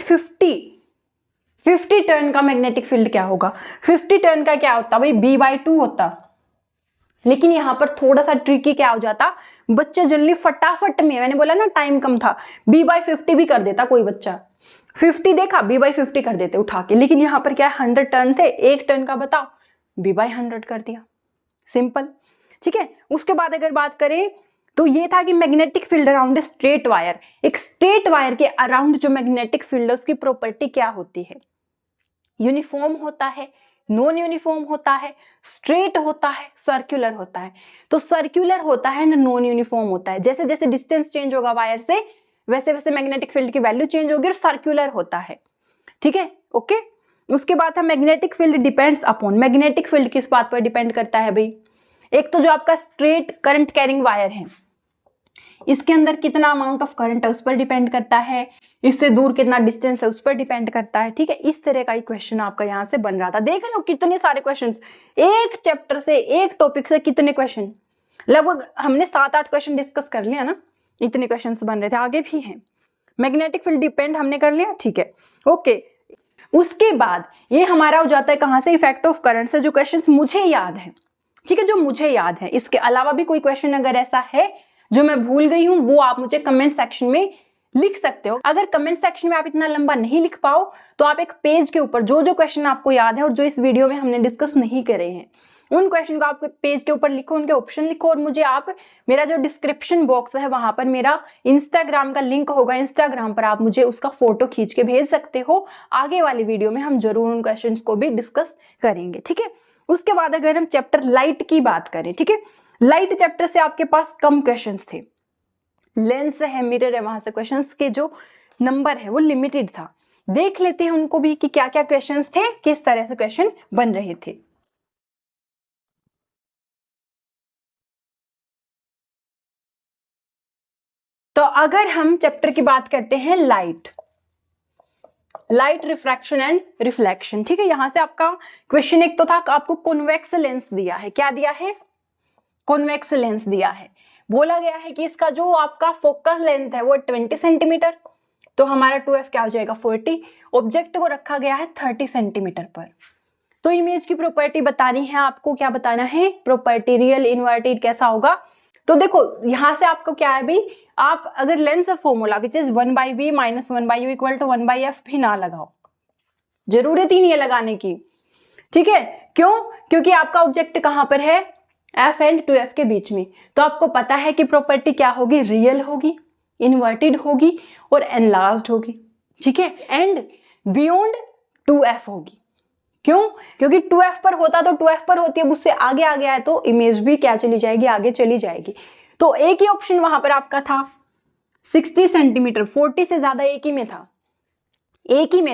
50 टर्न का मैग्नेटिक फील्ड क्या होगा। 50 टर्न का क्या होता भाई, B/2 होता। लेकिन यहां पर थोड़ा सा ट्रिकी क्या हो जाता, बच्चे जल्दी फटाफट में, मैंने बोला ना टाइम कम था, B/50 भी कर देता कोई बच्चा, 50 देखा B/50 कर देते उठा के। लेकिन यहाँ पर क्या है, 100 टर्न थे, एक टर्न का बताओ, B/100 कर दिया, सिंपल, ठीक है। उसके बाद अगर बात करें तो ये था कि magnetic field around straight wire, एक स्ट्रेट वायर के अराउंड जो मैग्नेटिक फील्ड है उसकी प्रॉपर्टी क्या होती है, यूनिफॉर्म होता है, नॉन यूनिफॉर्म होता है, स्ट्रेट होता है, सर्कुलर होता है। तो सर्कुलर होता है ना, नॉन यूनिफॉर्म होता है। जैसे जैसे डिस्टेंस चेंज होगा वायर से वैसे वैसे मैग्नेटिक फील्ड की वैल्यू चेंज होगी और सर्कुलर होता है, ठीक है, ओके। उसके बाद है magnetic field depends upon, magnetic field किस बात पर डिपेंड करता है भाई, एक तो जो आपका स्ट्रेट करंट कैरिंग वायर है इसके अंदर कितना अमाउंट ऑफ करंट है उस पर डिपेंड करता है, इससे दूर कितना डिस्टेंस है उस पर डिपेंड करता है, ठीक है। इस तरह का ही क्वेश्चन आपका यहाँ से बन रहा था। देख रहे हो कितने सारे क्वेश्चंस, एक चैप्टर से, एक टॉपिक से कितने क्वेश्चन, लगभग हमने 7-8 क्वेश्चन डिस्कस कर लिया ना, इतने क्वेश्चंस बन रहे थे, आगे भी हैं। मैग्नेटिक फील्ड डिपेंड हमने कर लिया, ठीक है, ओके। उसके बाद ये हमारा हो जाता है कहाँ से, इफेक्ट ऑफ करंट से, जो क्वेश्चंस मुझे याद है, ठीक है, जो मुझे याद है। इसके अलावा भी कोई क्वेश्चन अगर ऐसा है जो मैं भूल गई हूं वो आप मुझे कमेंट सेक्शन में लिख सकते हो। अगर कमेंट सेक्शन में आप इतना लंबा नहीं लिख पाओ तो आप एक पेज के ऊपर जो जो क्वेश्चन आपको याद है और जो इस वीडियो में हमने डिस्कस नहीं करे हैं उन क्वेश्चन को आप पेज के ऊपर लिखो, उनके ऑप्शन लिखो, और मुझे आप मेरा जो डिस्क्रिप्शन बॉक्स है वहां पर मेरा इंस्टाग्राम का लिंक होगा, इंस्टाग्राम पर आप मुझे उसका फोटो खींच के भेज सकते हो। आगे वाली वीडियो में हम जरूर उन क्वेश्चन को भी डिस्कस करेंगे, ठीक है। उसके बाद अगर हम चैप्टर लाइट की बात करें, ठीक है, लाइट चैप्टर से आपके पास कम क्वेश्चंस थे, लेंस है, मिरर है, वहां से क्वेश्चंस के जो नंबर है वो लिमिटेड था। देख लेते हैं उनको भी कि क्या क्या क्वेश्चंस थे, किस तरह से क्वेश्चन बन रहे थे। तो अगर हम चैप्टर की बात करते हैं लाइट रिफ्रैक्शन एंड रिफ्लेक्शन, ठीक है। यहां से आपका क्वेश्चन एक तो था, आपको कॉन्वेक्स लेंस दिया है, क्या दिया है, कॉन्वेक्स लेंस दिया है। बोला गया है कि इसका जो आपका फोकस लेंथ है वो 20 सेंटीमीटर, तो हमारा 2f क्या हो जाएगा 40। ऑब्जेक्ट को रखा गया है 30 सेंटीमीटर पर। तो इमेज की प्रॉपर्टी बतानी है आपको, क्या बताना है, प्रॉपर्टी, रियल इन्वर्टेड कैसा होगा। तो देखो यहां से आपको क्या है भाई, आप अगर lens formula which is 1/v minus 1/u equal to 1/f भी ना लगाओ, जरूरत ही नहीं है लगाने की, ठीक है। क्यों, क्योंकि आपका ऑब्जेक्ट कहां पर है, f एंड 2f के बीच में। तो आपको पता है कि प्रॉपर्टी क्या होगी, रियल होगी, इन्वर्टेड होगी और एनलार्ज्ड होगी, ठीक है, एंड बियॉन्ड 2f होगी। क्यों, क्योंकि 2f पर होता तो 2f पर होती है, उससे आगे आ गया है तो इमेज भी क्या चली जाएगी, आगे चली जाएगी। तो एक ही ऑप्शन वहां पर आपका था 60 सेंटीमीटर, 40 से ज्यादा एक ही में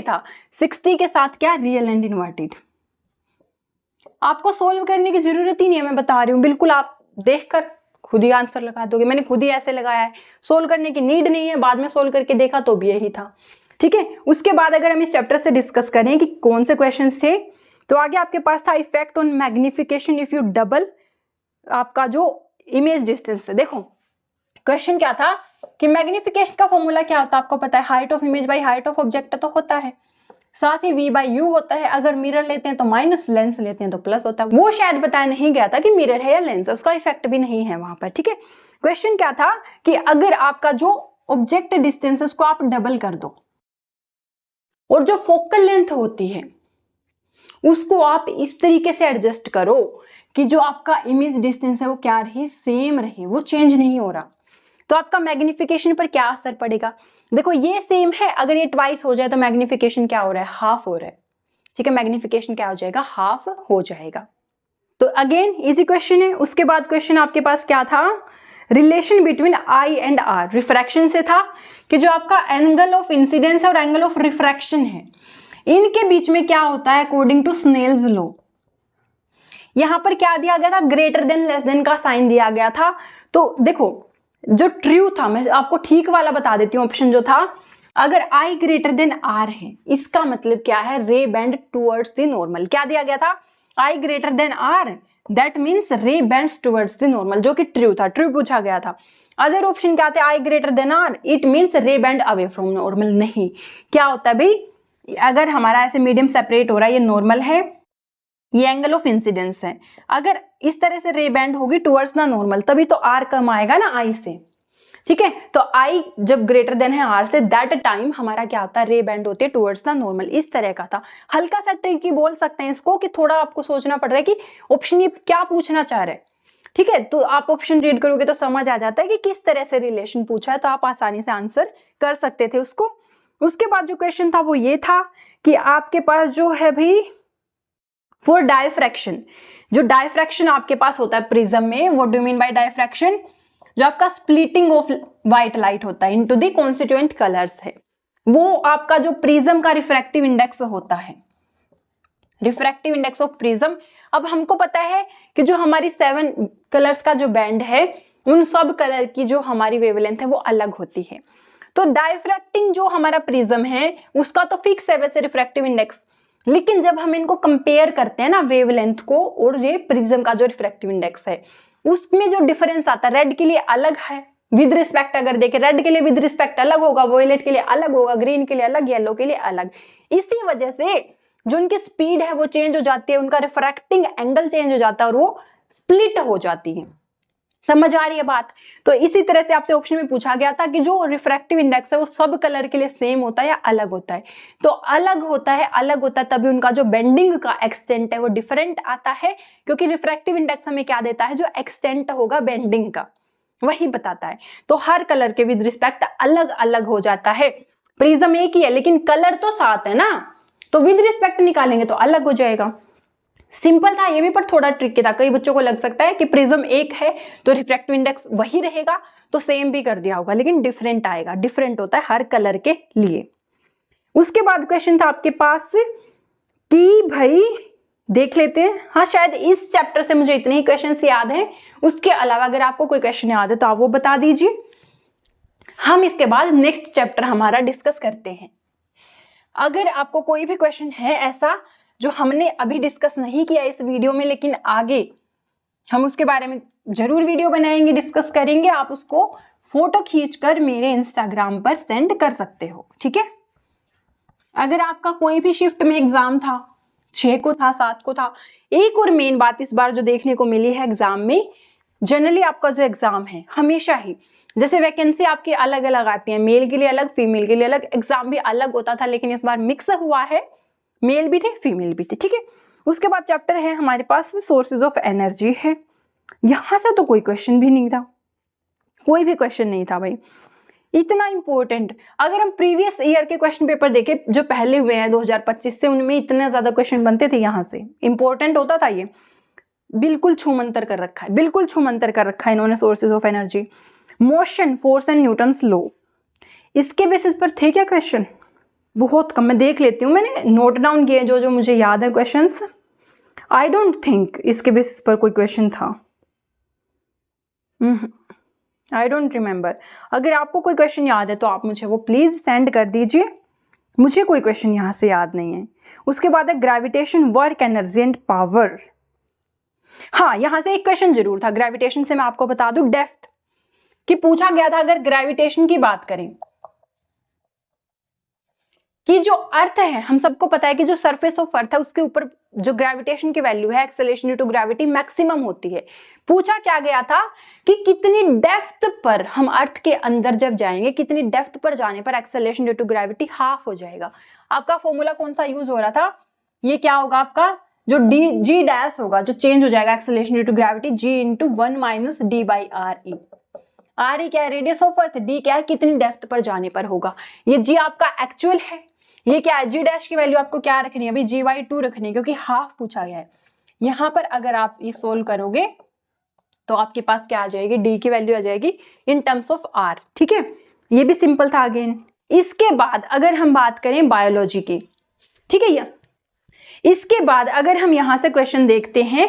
था, 60 के साथ क्या, रियल एंड इन्वर्टेड। आपको सोल्व करने की जरूरत ही नहीं है, मैं बता रही हूँ, बिल्कुल आप देखकर खुद ही आंसर लगा दोगे। मैंने खुद ही ऐसे लगाया है, सोल्व करने की नीड नहीं है, बाद में सोल्व करके देखा तो भी यही था, ठीक है। उसके बाद अगर हम इस चैप्टर से डिस्कस करें कि कौन से क्वेश्चन थे, तो आगे आपके पास था effect on magnification if U double आपका जो इमेज डिस्टेंस है। देखो क्वेश्चन क्या था कि मैग्निफिकेशन का फॉर्मूला क्या होता है, आपको पता है, height of image by height of object तो होता है, साथ ही v बाई यू होता है, अगर मिरर लेते हैं तो माइनस, लेंस लेते हैं तो प्लस होता है। वो शायद बताया नहीं गया था कि मिरर है या लेंस है, उसका इफेक्ट भी नहीं है वहां पर। ठीक है, क्वेश्चन क्या था कि अगर आपका जो ऑब्जेक्ट डिस्टेंस है उसको आप डबल कर दो और जो फोकल लेंथ होती है उसको आप इस तरीके से एडजस्ट करो कि जो आपका इमेज डिस्टेंस है वो क्या रहे, सेम रहे, वो चेंज नहीं हो रहा, तो आपका मैग्निफिकेशन पर क्या असर पड़ेगा। देखो ये सेम है, अगर ये ट्वाइस हो जाए तो मैग्निफिकेशन क्या हो रहा है, हाफ हो रहा है। ठीक है, मैग्निफिकेशन क्या हो जाएगा, हाफ हो जाएगा। तो अगेन इजी क्वेश्चन है। उसके बाद क्वेश्चन आपके पास क्या था, relation between I and R, refraction से था कि जो आपका एंगल ऑफ इंसिडेंस है और एंगल ऑफ रिफ्रैक्शन है इनके बीच में क्या होता है अकॉर्डिंग टू स्नेल्स लॉ। यहां पर क्या दिया गया था, ग्रेटर देन लेस देन का साइन दिया गया था। तो देखो जो ट्रू था, मैं आपको ठीक वाला बता देती हूँ, ऑप्शन जो था, अगर I ग्रेटर देन R है इसका मतलब क्या है, रे बेंड टुवर्ड्स द नॉर्मल। क्या दिया गया था, I greater than R, that means रे बेंड्स टुवर्ड्स द नॉर्मल, जो कि ट्रू था, ट्रू पूछा गया था। अदर ऑप्शन क्या थे, I greater than R, it means रे बेंड अवे फ्रॉम नॉर्मल। नहीं, क्या होता है भाई, अगर हमारा ऐसे मीडियम सेपरेट हो रहा है, ये नॉर्मल है, ये एंगल ऑफ इंसिडेंस है, अगर इस तरह से रे बैंड होगी टुवर्ड्स ना नॉर्मल तभी तो आर कम आएगा ना आई से। ठीक है, तो आई जब ग्रेटर देन है आर से, दैट टाइम हमारा क्या होता है, रे बैंड होती है टुवर्ड्स ना नॉर्मल। इस तरह का था, हल्का सा ट्रिकी बोल सकते हैं इसको कि थोड़ा आपको सोचना पड़ रहा है कि ऑप्शन ये क्या पूछना चाह रहे हैं। ठीक है, तो आप ऑप्शन रीड करोगे तो समझ आ जाता है कि किस तरह से रिलेशन पूछा है, तो आप आसानी से आंसर कर सकते थे उसको। उसके बाद जो क्वेश्चन था वो ये था कि आपके पास जो है भाई फॉर डायफ्रैक्शन, जो डायफ्रैक्शन आपके पास होता है प्रिज्म में, what do you mean by diffraction, जो आपका स्प्लिटिंग ऑफ व्हाइट लाइट होता है इनटू द कॉन्स्टिट्यूएंट कलर्स है, वो आपका जो प्रिज्म का रिफ्रैक्टिव इंडेक्स होता है, रिफ्रैक्टिव इंडेक्स ऑफ प्रिज्म। अब हमको पता है कि जो हमारी 7 कलर्स का जो बैंड है उन सब कलर की जो हमारी वेवलेंथ है वो अलग होती है। तो डायफ्रैक्टिंग जो हमारा प्रिज्म है उसका तो फिक्स है वैसे रिफ्रैक्टिव इंडेक्स, लेकिन जब हम इनको कंपेयर करते हैं ना वेवलेंथ को और ये प्रिज्म का जो रिफ्रैक्टिव इंडेक्स है उसमें जो डिफरेंस आता है, रेड के लिए अलग है विद रिस्पेक्ट, अगर देखें रेड के लिए विद रिस्पेक्ट अलग होगा, वॉयलेट के लिए अलग होगा, ग्रीन के लिए अलग, येलो के लिए अलग। इसी वजह से जो उनकी स्पीड है वो चेंज हो जाती है, उनका रिफ्रैक्टिंग एंगल चेंज हो जाता है और वो स्प्लिट हो जाती है। समझ आ रही है बात। तो इसी तरह से आपसे ऑप्शन में पूछा गया था कि जो रिफ्रैक्टिव इंडेक्स है वो सब कलर के लिए सेम होता है या अलग होता है, तो अलग होता है तभी उनका जो बेंडिंग का एक्सटेंट है वो डिफरेंट आता है, क्योंकि रिफ्रैक्टिव इंडेक्स हमें क्या देता है, जो एक्सटेंट होगा बेंडिंग का वही बताता है। तो हर कलर के विद रिस्पेक्ट अलग अलग हो जाता है। प्रिज्म एक ही है लेकिन कलर तो 7 है ना, तो विद रिस्पेक्ट निकालेंगे तो अलग हो जाएगा। सिंपल था ये भी, पर थोड़ा ट्रिकी था। कई बच्चों को लग सकता है कि प्रिज्म एक है तो रिफ्रैक्टिव इंडेक्स वही रहेगा, तो सेम भी कर दिया होगा, लेकिन डिफरेंट आएगा, डिफरेंट होता है हर कलर के लिए। उसके बाद क्वेश्चन था आपके पास कि भाई देख लेते हैं, हाँ शायद इस चैप्टर से मुझे इतने ही क्वेश्चन याद हैं, उसके अलावा अगर आपको कोई क्वेश्चन याद है तो आप वो बता दीजिए। हम इसके बाद नेक्स्ट चैप्टर हमारा डिस्कस करते हैं। अगर आपको कोई भी क्वेश्चन है ऐसा जो हमने अभी डिस्कस नहीं किया इस वीडियो में, लेकिन आगे हम उसके बारे में जरूर वीडियो बनाएंगे, डिस्कस करेंगे, आप उसको फोटो खींचकर मेरे इंस्टाग्राम पर सेंड कर सकते हो। ठीक है, अगर आपका कोई भी शिफ्ट में एग्जाम था, 6 को था, 7 को था, एक और मेन बात इस बार जो देखने को मिली है एग्जाम में, जनरली आपका जो एग्जाम है हमेशा ही जैसे वैकेंसी आपकी अलग अलग आती है, मेल के लिए अलग, फीमेल के लिए अलग, एग्जाम भी अलग होता था, लेकिन इस बार मिक्स हुआ है, मेल भी थे फीमेल भी थे। ठीक है, उसके बाद चैप्टर है हमारे पास सोर्सेज ऑफ एनर्जी है। यहां से तो कोई क्वेश्चन भी नहीं था, कोई भी क्वेश्चन नहीं था भाई, इतना इंपॉर्टेंट। अगर हम प्रीवियस ईयर के क्वेश्चन पेपर देखें जो पहले हुए हैं 2025 से, उनमें इतने ज्यादा क्वेश्चन बनते थे, यहाँ से इंपॉर्टेंट होता था ये। बिल्कुल छूमंतर कर रखा है, बिल्कुल छूमंतर कर रखा है इन्होंने sources of energy. Motion, force and Newton's law, इसके बेसिस पर थे क्या क्वेश्चन? बहुत कम। मैं देख लेती हूँ, मैंने नोट डाउन किए जो जो मुझे याद है क्वेश्चंस। आई डोंट थिंक इसके बेसिस पर कोई क्वेश्चन था, आई डोंट रिमेम्बर। अगर आपको कोई क्वेश्चन याद है तो आप मुझे वो प्लीज सेंड कर दीजिए। मुझे कोई क्वेश्चन यहाँ से याद नहीं है। उसके बाद है gravitation, work, energy and power. हाँ, यहाँ से एक क्वेश्चन जरूर था ग्रेविटेशन से, मैं आपको बता दूं, डेप्थ कि पूछा गया था अगर ग्रेविटेशन की बात करें कि जो अर्थ है, हम सबको पता है कि जो सरफेस ऑफ अर्थ है उसके ऊपर जो ग्रेविटेशन की वैल्यू है, acceleration due to gravity, maximum होती है। पूछा क्या गया था कि कितनी डेप्थ पर हम अर्थ के अंदर जब जाएंगे, कितनी डेप्थ पर जाने पर acceleration due to gravity half हो जाएगा। आपका फॉर्मूला कौन सा यूज हो रहा था? ये क्या होगा आपका, जो डी जी डैश होगा, जो चेंज हो जाएगा acceleration due to gravity, g into 1 minus d by R E. R E क्या है? Radius of earth. डी क्या है? कितनी डेप्थ पर जाने पर होगा। ये जी आपका एक्चुअल है। ये क्या है? जी डैश की वैल्यू आपको क्या रखनी है? अभी जी बाई 2 रखनी है, क्योंकि हाफ पूछा गया है। यहां पर अगर आप ये सोल्व करोगे तो आपके पास क्या आ जाएगी? डी की वैल्यू आ जाएगी इन टर्म्स ऑफ आर। ठीक है, ये भी सिंपल था अगेन। इसके बाद अगर हम बात करें बायोलॉजी की, ठीक है, इसके बाद अगर हम यहां से क्वेश्चन देखते हैं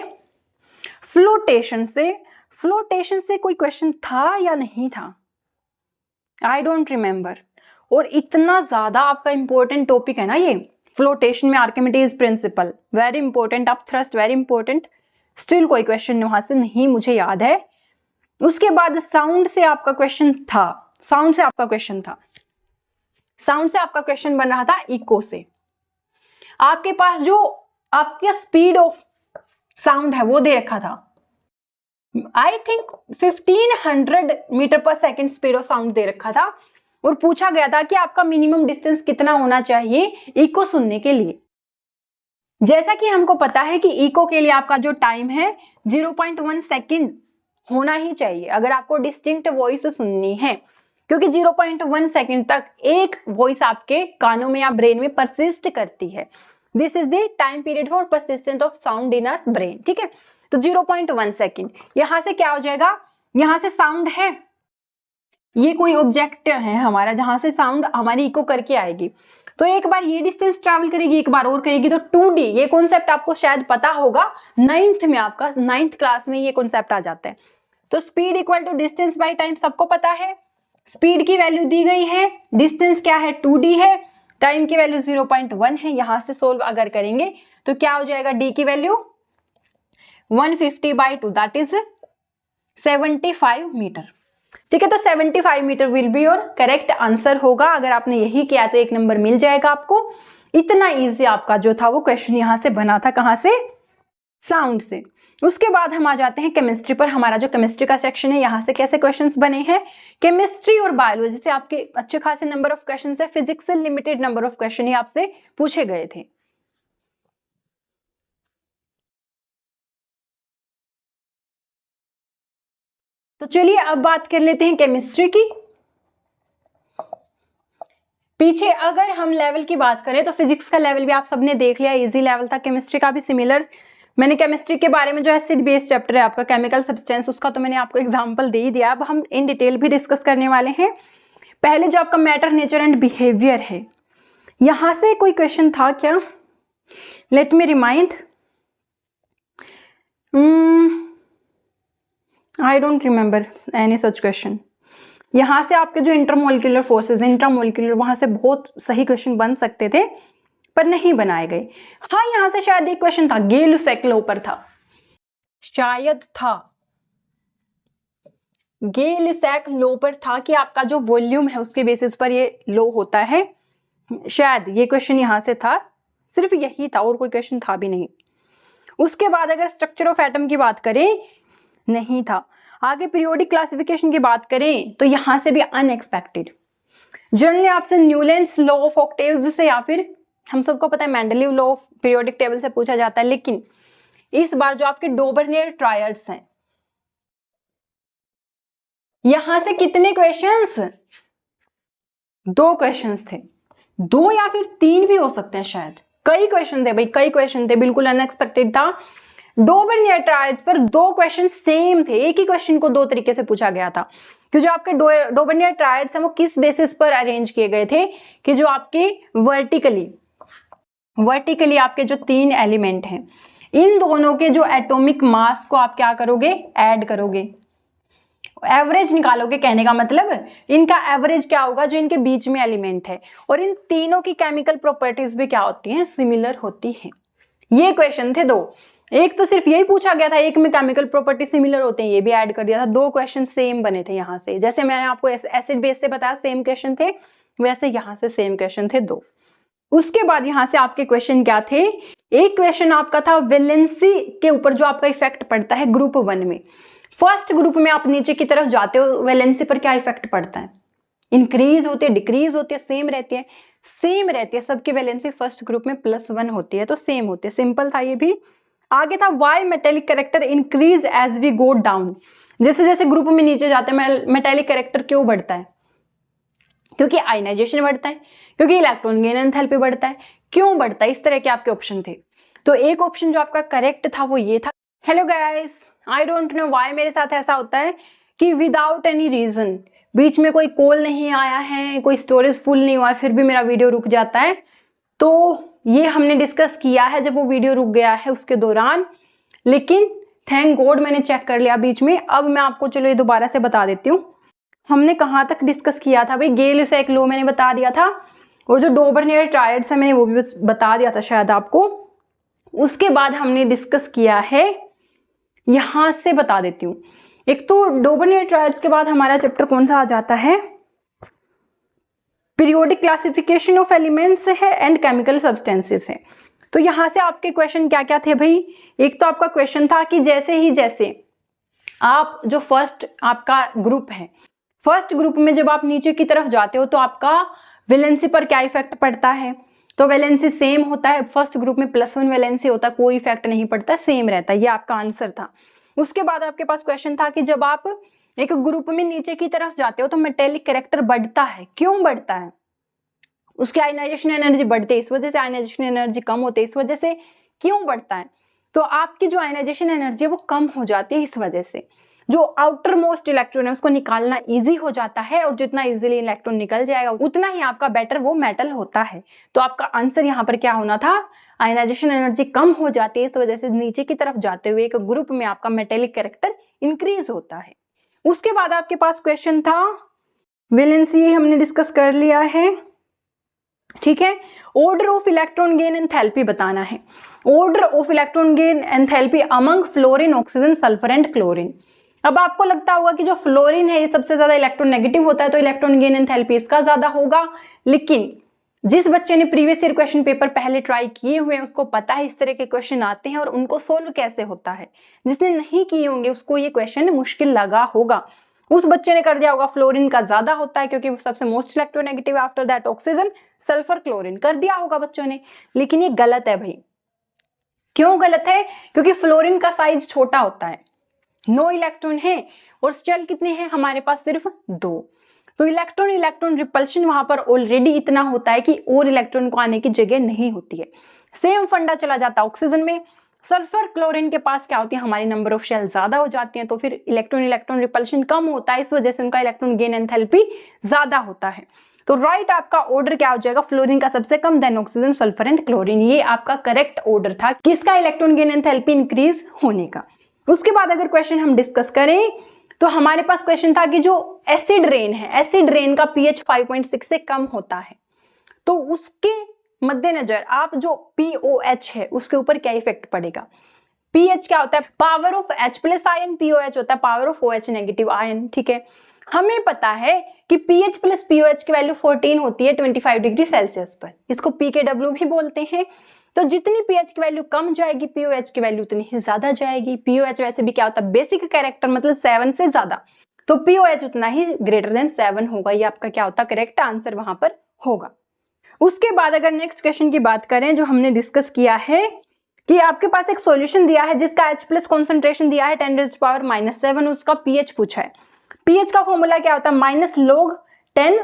फ्लोटेशन से, फ्लोटेशन से कोई क्वेश्चन था या नहीं था? I don't remember. और इतना ज्यादा आपका इंपॉर्टेंट टॉपिक है ना ये, फ्लोटेशन में आर्किमिडीज प्रिंसिपल, वेरी इंपॉर्टेंट। आप थ्रस्ट, वेरी इंपॉर्टेंट। स्टिल कोई क्वेश्चन वहां से नहीं मुझे याद है। उसके बाद साउंड से आपका क्वेश्चन था, साउंड से आपका क्वेश्चन था, साउंड से आपका क्वेश्चन बन रहा था इको से। आपके पास जो आपका स्पीड ऑफ साउंड है वो दे रखा था, आई थिंक 1500 मीटर पर सेकेंड स्पीड ऑफ साउंड दे रखा था, और पूछा गया था कि आपका मिनिमम डिस्टेंस कितना होना चाहिए इको सुनने के लिए। जैसा कि हमको पता है कि इको के लिए आपका जो टाइम है 0.1 सेकेंड होना ही चाहिए अगर आपको डिस्टिंक्ट वॉइस सुननी है, क्योंकि 0.1 सेकेंड तक एक वॉइस आपके कानों में या ब्रेन में परसिस्ट करती है। This is the time period for persistence of sound in our brain. ठीक है, तो 0.1 सेकेंड। यहां से क्या हो जाएगा? यहां से साउंड है, ये कोई ऑब्जेक्ट है हमारा जहां से साउंड हमारी इको करके आएगी, तो एक बार ये डिस्टेंस ट्रैवल करेगी, एक बार और करेगी, तो 2D। ये कॉन्सेप्ट आपको शायद पता होगा, 9th में, आपका 9th क्लास में ये कॉन्सेप्ट आ जाता है। तो speed equal to distance by time सबको पता है। स्पीड की वैल्यू दी गई है, डिस्टेंस क्या है? 2D है, टाइम की वैल्यू 0.1 है। यहां से सोल्व अगर करेंगे तो क्या हो जाएगा? डी की वैल्यू 150/2, दैट इज 75 मीटर। ठीक है, तो 75 metre will be your correct answer होगा। अगर आपने यही किया तो 1 नंबर मिल जाएगा आपको। इतना इजी आपका जो था वो क्वेश्चन यहां से बना था, कहां से? साउंड से। उसके बाद हम आ जाते हैं केमिस्ट्री पर। हमारा जो केमिस्ट्री का सेक्शन है, यहां से कैसे क्वेश्चंस बने हैं? केमिस्ट्री और बायोलॉजी से आपके अच्छे खासे नंबर ऑफ क्वेश्चन है, फिजिक्स से लिमिटेड नंबर ऑफ क्वेश्चन ही आपसे पूछे गए थे। तो चलिए अब बात कर लेते हैं केमिस्ट्री की। पीछे अगर हम लेवल की बात करें तो फिजिक्स का लेवल भी आप सबने देख लिया, इजी लेवल था। केमिस्ट्री का भी सिमिलर। मैंने केमिस्ट्री के बारे में जो एसिड बेस चैप्टर है आपका, केमिकल सब्सटेंस, उसका तो मैंने आपको एग्जांपल दे ही दिया। अब हम इन डिटेल भी डिस्कस करने वाले हैं। पहले जो आपका मैटर, नेचर एंड बिहेवियर है, यहां से कोई क्वेश्चन था क्या? Let me remind. I don't remember any such question. यहां से आपके जो इंटरमोलिकुलर फोर्सेस, इंट्रामोलिकुलर, वहां से बहुत सही क्वेश्चन बन सकते थे पर नहीं बनाए गए। हाँ, यहां से शायद एक क्वेश्चन था, गे लुसेक लॉ पर था, शायद था, गे लुसेक लॉ पर था कि आपका जो वॉल्यूम है उसके बेसिस पर ये लॉ होता है। शायद ये क्वेश्चन यहां से था, सिर्फ यही था और कोई क्वेश्चन था भी नहीं। उसके बाद अगर स्ट्रक्चर ऑफ एटम की बात करें, नहीं था। आगे पीरियोडिक क्लासिफिकेशन की बात करें तो यहां से भी अनएक्सपेक्टेड। जनरली आपसे न्यूलैंड्स लॉ ऑफ ऑक्टेव्स से या फिर हम सबको पता है Mendeleev law of periodic table से पूछा जाता है, लेकिन इस बार जो आपके डोबर्नियर ट्रायड्स हैं, यहां से कितने क्वेश्चंस? 2 क्वेश्चंस थे, 2 या फिर 3 भी हो सकते हैं शायद। कई क्वेश्चन थे भाई, कई क्वेश्चन थे, बिल्कुल अनएक्सपेक्टेड था। डोबर्नियर ट्रायड्स पर 2 क्वेश्चन सेम थे, एक ही क्वेश्चन को 2 तरीके से पूछा गया था। कि जो आपके डोबर्नियर ट्रायड्स हैं वो किस बेसिस पर अरेंज किए गए थे कि जो आपके वर्टिकली आपके जो 3 एलिमेंट हैं, इन दोनों के जो एटॉमिक मास को आप क्या करोगे? ऐड करोगे। एवरेज निकालोगे, कहने का मतलब इनका एवरेज क्या होगा जो इनके बीच में एलिमेंट है, और इन तीनों की केमिकल प्रॉपर्टीज भी क्या होती हैं, सिमिलर होती हैं। ये क्वेश्चन थे 2, एक तो सिर्फ यही पूछा गया था, एक में केमिकल प्रॉपर्टी सिमिलर होते हैं, ये भी ऐड कर दिया था। 2 क्वेश्चन सेम बने थे यहाँ से, जैसे मैंने आपको एसिड बेस से बताया सेम क्वेश्चन थे, वैसे यहाँ से सेम क्वेश्चन थे 2। उसके बाद यहाँ से आपके क्वेश्चन क्या थे, एक क्वेश्चन आपका था वैलेंसी के ऊपर जो आपका इफेक्ट पड़ता है ग्रुप 1 में। फर्स्ट ग्रुप में आप नीचे की तरफ जाते हो, वैलेंसी पर क्या इफेक्ट पड़ता है, इंक्रीज होती है, डिक्रीज होती है, सेम रहती है, सेम रहती है, सबकी वैलेंसी फर्स्ट ग्रुप में +1 होती है, तो सेम होती है, सिंपल था ये भी। आगे था why metallic character increase as we go down, जैसे जैसे ग्रुप में नीचे जाते हैं मेटेलिक कैरेक्टर क्यों बढ़ता है, क्योंकि आयनाइजेशन बढ़ता है, क्योंकि इलेक्ट्रॉन गेन एंथैल्पी बढ़ता है, क्यों बढ़ता है, इस तरह के आपके ऑप्शन थे। तो एक ऑप्शन जो आपका करेक्ट था वो ये था। Hello guys, I don't know why मेरे साथ ऐसा होता है कि विदाउट एनी रीजन, बीच में कोई कॉल नहीं आया है, कोई स्टोरेज फुल नहीं हुआ है, फिर भी मेरा वीडियो रुक जाता है। तो ये हमने डिस्कस किया है जब वो वीडियो रुक गया है उसके दौरान, लेकिन थैंक गॉड मैंने चेक कर लिया बीच में। अब मैं आपको चलो ये दोबारा से बता देती हूँ, हमने कहाँ तक डिस्कस किया था भाई। गेल-यूसेक लॉ मैंने बता दिया था, और जो डोबर्नियर ट्रायड्स है मैंने वो भी बता दिया था शायद आपको। उसके बाद हमने डिस्कस किया है, यहाँ से बता देती हूँ, एक तो डोबर्नियर ट्रायड्स के बाद हमारा चैप्टर कौन सा आ जाता है, पीरियोडिक क्लासिफिकेशन ऑफ एलिमेंट्स है एंड केमिकल सब्सटेंसेस है। तो यहाँ से आपके क्वेश्चन क्या क्या थे भाई, एक तो आपका क्वेश्चन था कि जैसे आप जो फर्स्ट आपका ग्रुप है, फर्स्ट ग्रुप में जब आप नीचे की तरफ जाते हो तो आपका वैलेंसी पर क्या इफेक्ट पड़ता है, तो वैलेंसी सेम होता है, फर्स्ट ग्रुप में +1 वैलेंसी होता है, कोई इफेक्ट नहीं पड़ता, सेम रहता है, ये आपका आंसर था। उसके बाद आपके पास क्वेश्चन था कि जब आप एक ग्रुप में नीचे की तरफ जाते हो तो मेटेलिक कैरेक्टर बढ़ता है, क्यों बढ़ता है, उसकी आयनाइजेशन एनर्जी बढ़ती है, इस वजह से आयनाइजेशन एनर्जी कम होती है, इस वजह से क्यों बढ़ता है, तो आपकी जो आयनाइजेशन एनर्जी है वो कम हो जाती है, इस वजह से जो आउटर मोस्ट इलेक्ट्रॉन है उसको निकालना इजी हो जाता है, और जितना इजीली इलेक्ट्रॉन निकल जाएगा उतना ही आपका बेटर वो मेटल होता है। तो आपका आंसर यहाँ पर क्या होना था, आयनाइजेशन एनर्जी कम हो जाती है, इस वजह से नीचे की तरफ जाते हुए एक ग्रुप में आपका मेटेलिक कैरेक्टर इंक्रीज होता है। उसके बाद आपके पास क्वेश्चन था वैलेंसी, हमने डिस्कस कर लिया है, ठीक है। Order of electron gain enthalpy बताना है, order of electron gain enthalpy among fluorine, oxygen, sulphur and chlorine. अब आपको लगता होगा कि जो फ्लोरीन है ये सबसे ज्यादा इलेक्ट्रॉन नेगेटिव होता है, तो इलेक्ट्रॉन गेन एंथैल्पी इसका ज्यादा होगा, लेकिन जिस बच्चे ने प्रीवियस ईयर क्वेश्चन पेपर पहले ट्राई किए हुए हैं उसको पता है इस तरह के क्वेश्चन आते हैं और उनको सोल्व कैसे होता है। जिसने नहीं किए होंगे उसको ये क्वेश्चन मुश्किल लगा होगा। उस बच्चे ने कर दिया होगा फ्लोरीन का ज्यादा होता है क्योंकि वो सबसे most electronegative, after that oxygen, sulphur, chlorine कर दिया होगा बच्चों ने, लेकिन ये गलत है भाई। क्यों गलत है, क्योंकि फ्लोरीन का साइज छोटा होता है, 9 इलेक्ट्रॉन है और शेल कितने हैं हमारे पास, सिर्फ 2। तो इलेक्ट्रॉन रिपल्शन वहां पर ऑलरेडी इतना होता है कि और इलेक्ट्रॉन को आने की जगह नहीं होती है। सेम फंडा चला जाता है ऑक्सीजन में। सल्फर क्लोरीन के पास क्या होती है, हमारी नंबर ऑफ शेल ज्यादा हो जाती हैं, तो फिर इलेक्ट्रॉन रिपल्शन कम होता है, इस वजह से उनका इलेक्ट्रॉन गेन एंथैल्पी ज्यादा होता है। तो राइट आपका ऑर्डर क्या हो जाएगा, फ्लोरीन का सबसे कम, then oxygen, sulphur and chlorine. ये आपका करेक्ट ऑर्डर था किसका, इलेक्ट्रॉन गेन एंथैल्पी इंक्रीज होने का। उसके बाद अगर क्वेश्चन हम डिस्कस करें तो हमारे पास क्वेश्चन था कि जो एसिड रेन है, एसिड रेन का पीएच 5.6 से कम होता है, तो उसके मद्देनजर आप जो POH है उसके ऊपर क्या इफेक्ट पड़ेगा। पीएच क्या होता है, power of H+ ion, POH होता है power of OH negative ion, ठीक है। हमें पता है कि पीएच प्लस POH की वैल्यू 14 होती है 25 डिग्री सेल्सियस पर, इसको pKw भी बोलते हैं। तो जितनी pH की वैल्यू कम जाएगी POH की वैल्यू उतनी ही ज्यादा जाएगी। POH वैसे भी क्या होता है, बेसिक कैरेक्टर, मतलब 7 से ज्यादा, तो POH उतना ही ग्रेटर देन 7 होगा। ये आपका क्या होता है, करेक्ट आंसर वहां पर होगा। उसके बाद अगर नेक्स्ट क्वेश्चन की बात करें जो हमने डिस्कस किया है कि आपके पास एक सॉल्यूशन दिया है जिसका H+ कॉन्सेंट्रेशन दिया है 10⁻⁻7, उसका pH पूछा है। pH का फॉर्मूला क्या होता है, -log10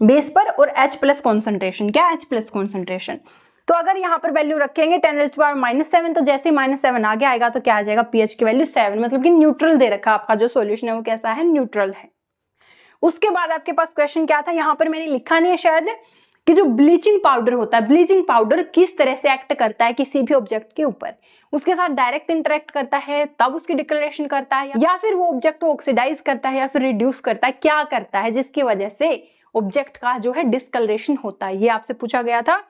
बेस पर और H+ कॉन्सेंट्रेशन, क्या H+ कॉन्सेंट्रेशन। तो अगर यहाँ पर वैल्यू रखेंगे 10⁻⁻7, तो जैसे ही -7 आगे आएगा तो क्या आ जाएगा, pH की वैल्यू 7, मतलब कि न्यूट्रल दे रखा आपका जो सॉल्यूशन है वो कैसा है, न्यूट्रल है। उसके बाद आपके पास क्वेश्चन क्या था, यहाँ पर मैंने लिखा नहीं है शायद, कि जो ब्लीचिंग पाउडर होता है, ब्लीचिंग पाउडर किस तरह से एक्ट करता है किसी भी ऑब्जेक्ट के ऊपर, उसके साथ डायरेक्ट इंटरेक्ट करता है तब उसकी डिक्लेरेशन करता है, या फिर वो ऑब्जेक्ट को ऑक्सीडाइज करता है या फिर रिड्यूस करता है, क्या करता है जिसकी वजह से ऑब्जेक्ट का जो है डिस्कलरेशन होता है, ये आपसे पूछा गया था।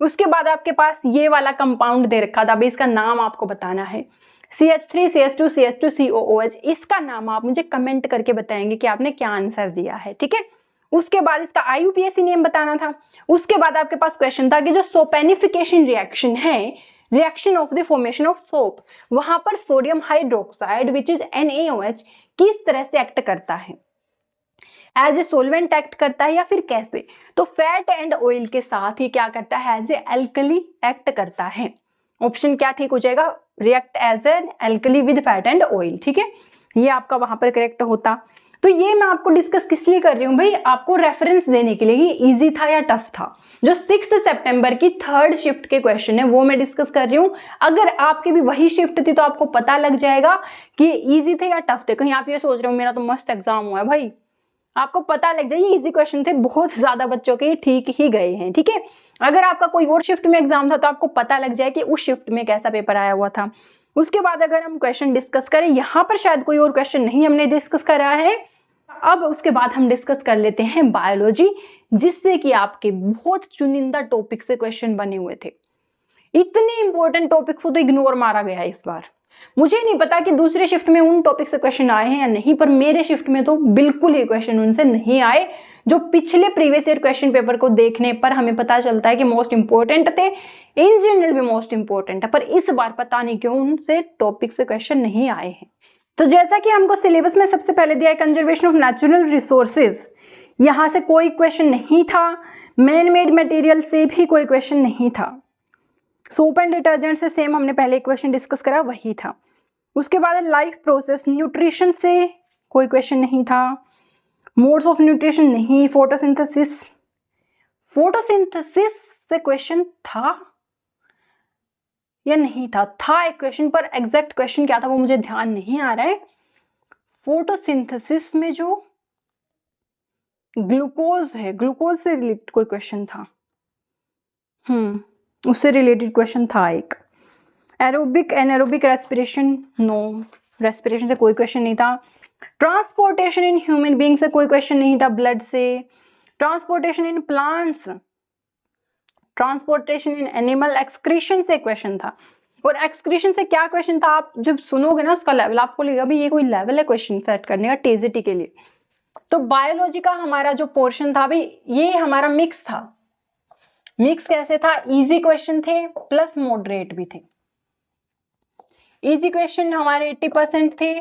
उसके बाद आपके पास ये वाला कंपाउंड दे रखा था, अभी इसका नाम आपको बताना है, CH3 CH2 CH2 COOH। इसका नाम आप मुझे कमेंट करके बताएंगे कि आपने क्या आंसर दिया है, ठीक है। उसके बाद इसका IUPAC नेम बताना था। उसके बाद आपके पास क्वेश्चन था कि जो सोपेनिफिकेशन रिएक्शन है, reaction of the formation of soap, वहां पर sodium hydroxide which is NaOH किस तरह से एक्ट करता है, एज ए सोलवेंट एक्ट करता है या फिर कैसे। तो फैट एंड ऑयल के साथ ही क्या करता है, एज ए एल्कली एक्ट करता है। ऑप्शन क्या ठीक हो जाएगा, react as an alkali with fat and oil, ठीक है, ये आपका वहां पर करेक्ट होता। तो ये मैं आपको डिस्कस किस लिए कर रही हूँ भाई, आपको रेफरेंस देने के लिए, ये इजी था या टफ था। जो 6 सितंबर की 3rd शिफ्ट के क्वेश्चन है वो मैं डिस्कस कर रही हूँ। अगर आपकी भी वही शिफ्ट थी तो आपको पता लग जाएगा कि इजी थे या टफ थे। कहीं आप ये सोच रहे हो मेरा तो मस्त एग्जाम हुआ है, भाई आपको पता लग जाए ये इजी क्वेश्चन थे, बहुत ज्यादा बच्चों के ठीक ही गए हैं, ठीक है। अगर आपका कोई और शिफ्ट में एग्जाम था तो आपको पता लग जाए कि उस शिफ्ट में कैसा पेपर आया हुआ था। उसके बाद अगर हम क्वेश्चन डिस्कस करें, यहाँ पर शायद कोई और क्वेश्चन नहीं हमने डिस्कस करा है। अब उसके बाद हम डिस्कस कर लेते हैं बायोलॉजी, जिससे कि आपके बहुत चुनिंदा टॉपिक से क्वेश्चन बने हुए थे। इतने इंपॉर्टेंट टॉपिक्स को तो इग्नोर मारा गया इस बार। मुझे नहीं पता कि दूसरे शिफ्ट में उन टॉपिक से क्वेश्चन आए हैं या नहीं, पर मेरे शिफ्ट में तो बिल्कुल ही क्वेश्चन उनसे नहीं आए। जो पिछले प्रीवियस ईयर क्वेश्चन पेपर को देखने पर हमें पता चलता है कि मोस्ट इंपोर्टेंट थे, इन जनरल भी मोस्ट इंपोर्टेंट है, पर इस बार पता नहीं क्यों उनसे टॉपिक से क्वेश्चन नहीं आए हैं। तो जैसा कि हमको सिलेबस में सबसे पहले दिया है कंजर्वेशन ऑफ नेचुरल रिसोर्सेज, यहां से कोई क्वेश्चन नहीं था। मैन मेड मटेरियल से भी कोई क्वेश्चन नहीं था। सोप एंड डिटर्जेंट से सेम हमने पहले क्वेश्चन डिस्कस करा, वही था। उसके बाद लाइफ प्रोसेस, न्यूट्रिशन से कोई क्वेश्चन नहीं था। मोड्स ऑफ न्यूट्रिशन नहीं। फोटोसिंथेसिस, फोटोसिंथेसिस से क्वेश्चन था या नहीं था, था एक क्वेश्चन, पर एग्जैक्ट क्वेश्चन क्या था वो मुझे ध्यान नहीं आ रहा है। फोटोसिंथेसिस में जो ग्लूकोज है, ग्लूकोज से रिलेटेड कोई क्वेश्चन था, उससे रिलेटेड क्वेश्चन था एक। Aerobic anaerobic respiration, no, respiration से कोई क्वेश्चन नहीं था। ट्रांसपोर्टेशन इन ह्यूमन बीइंग से कोई क्वेश्चन नहीं था, ब्लड से। Transportation in plants, transportation in animal excretion से क्वेश्चन था। और एक्सक्रीशन से क्या क्वेश्चन था, आप जब सुनोगे ना उसका लेवल, आपको लगेगा भाई ये कोई लेवल है क्वेश्चन सेट करने का टीजीटी के लिए। तो बायोलॉजी का हमारा जो पोर्शन था भाई, ये हमारा मिक्स था। मिक्स कैसे था, इजी क्वेश्चन थे प्लस मॉडरेट भी थे। इजी क्वेश्चन हमारे 80% थे,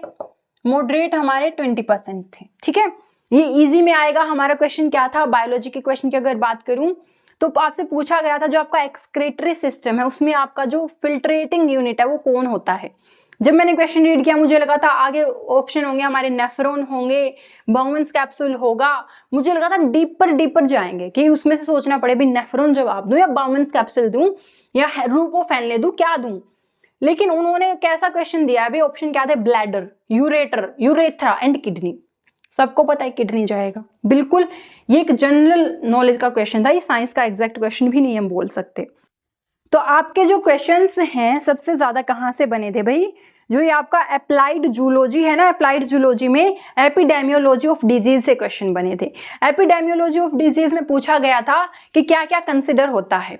मॉडरेट हमारे 20% थे, ठीक है। ये इजी में आएगा। हमारा क्वेश्चन क्या था, बायोलॉजी के क्वेश्चन की अगर बात करूं तो आपसे पूछा गया था जो आपका एक्सक्रीटरी सिस्टम है उसमें आपका जो फिल्ट्रेटिंग यूनिट है वो कौन होता है। जब मैंने क्वेश्चन रीड किया मुझे लगा था आगे ऑप्शन होंगे हमारे, नेफ्रॉन होंगे, बाउमेंस कैप्सूल होगा। मुझे लगा था डीपर जाएंगे कि उसमें से सोचना पड़े भी नेफ्रॉन जवाब दूं या बाउमेंस कैप्सूल दूं या रूपोफेनले दूं, क्या दूं। लेकिन उन्होंने कैसा क्वेश्चन दिया है, ऑप्शन क्या थे, bladder, ureter, urethra and kidney. सबको पता है किडनी जाएगा, बिल्कुल। ये एक जनरल नॉलेज का क्वेश्चन था, ये साइंस का एग्जैक्ट क्वेश्चन भी नहीं हम बोल सकते। तो आपके जो क्वेश्चंस हैं सबसे ज्यादा कहाँ से बने थे भाई, जो ये आपका अप्लाइड जूलॉजी है ना, अप्लाइड जूलॉजी में एपिडेमियोलॉजी ऑफ डिजीज से क्वेश्चन बने थे। एपिडेमियोलॉजी ऑफ डिजीज में पूछा गया था कि क्या क्या कंसिडर होता है,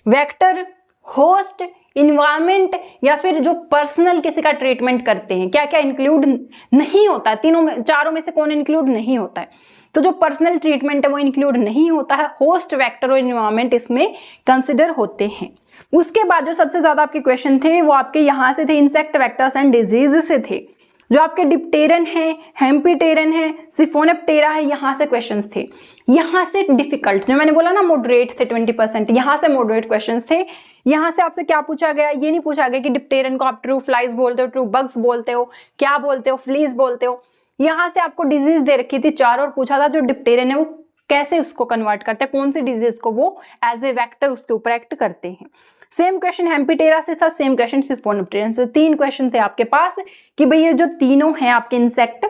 वेक्टर, होस्ट, इन्वायरमेंट या फिर जो पर्सनल किसी का ट्रीटमेंट करते हैं, क्या क्या इंक्लूड नहीं होता है, तीनों में, चारों में से कौन इंक्लूड नहीं होता है। तो जो पर्सनल ट्रीटमेंट है वो इंक्लूड नहीं होता है, होस्ट, वेक्टर और इन्वायरमेंट इसमें कंसिडर होते हैं। उसके बाद जो सबसे ज्यादा आपके क्वेश्चन थे वो आपके यहाँ से थे, इंसेक्ट वेक्टर्स एंड डिजीज से थे। जो आपके डिप्टेरन है, हेम्पीटेरन है, सिफोनेप्टेरा है, यहाँ से क्वेश्चंस थे। यहाँ से डिफिकल्ट, जो मैंने बोला ना मॉडरेट थे 20%, यहाँ से मॉडरेट क्वेश्चंस थे। यहाँ से आपसे क्या पूछा गया, ये नहीं पूछा गया कि डिप्टेरन को आप ट्रू फ्लाइज बोलते हो, ट्रू बग्स बोलते हो, क्या बोलते हो, फ्लीज बोलते हो। यहाँ से आपको डिजीज दे रखी थी 4 और पूछा था जो डिप्टेरन है वो कैसे उसको कन्वर्ट करते हैं, कौन सी डिजीज को वो एज ए वेक्टर उसके ऊपर एक्ट करते हैं। सेम क्वेश्चन हेम्पीटेरा से था, सेम क्वेश्चन सिफोनेप्टेरन से। 3 क्वेश्चन थे आपके पास कि भाई ये जो तीनों हैं आपके इंसेक्ट,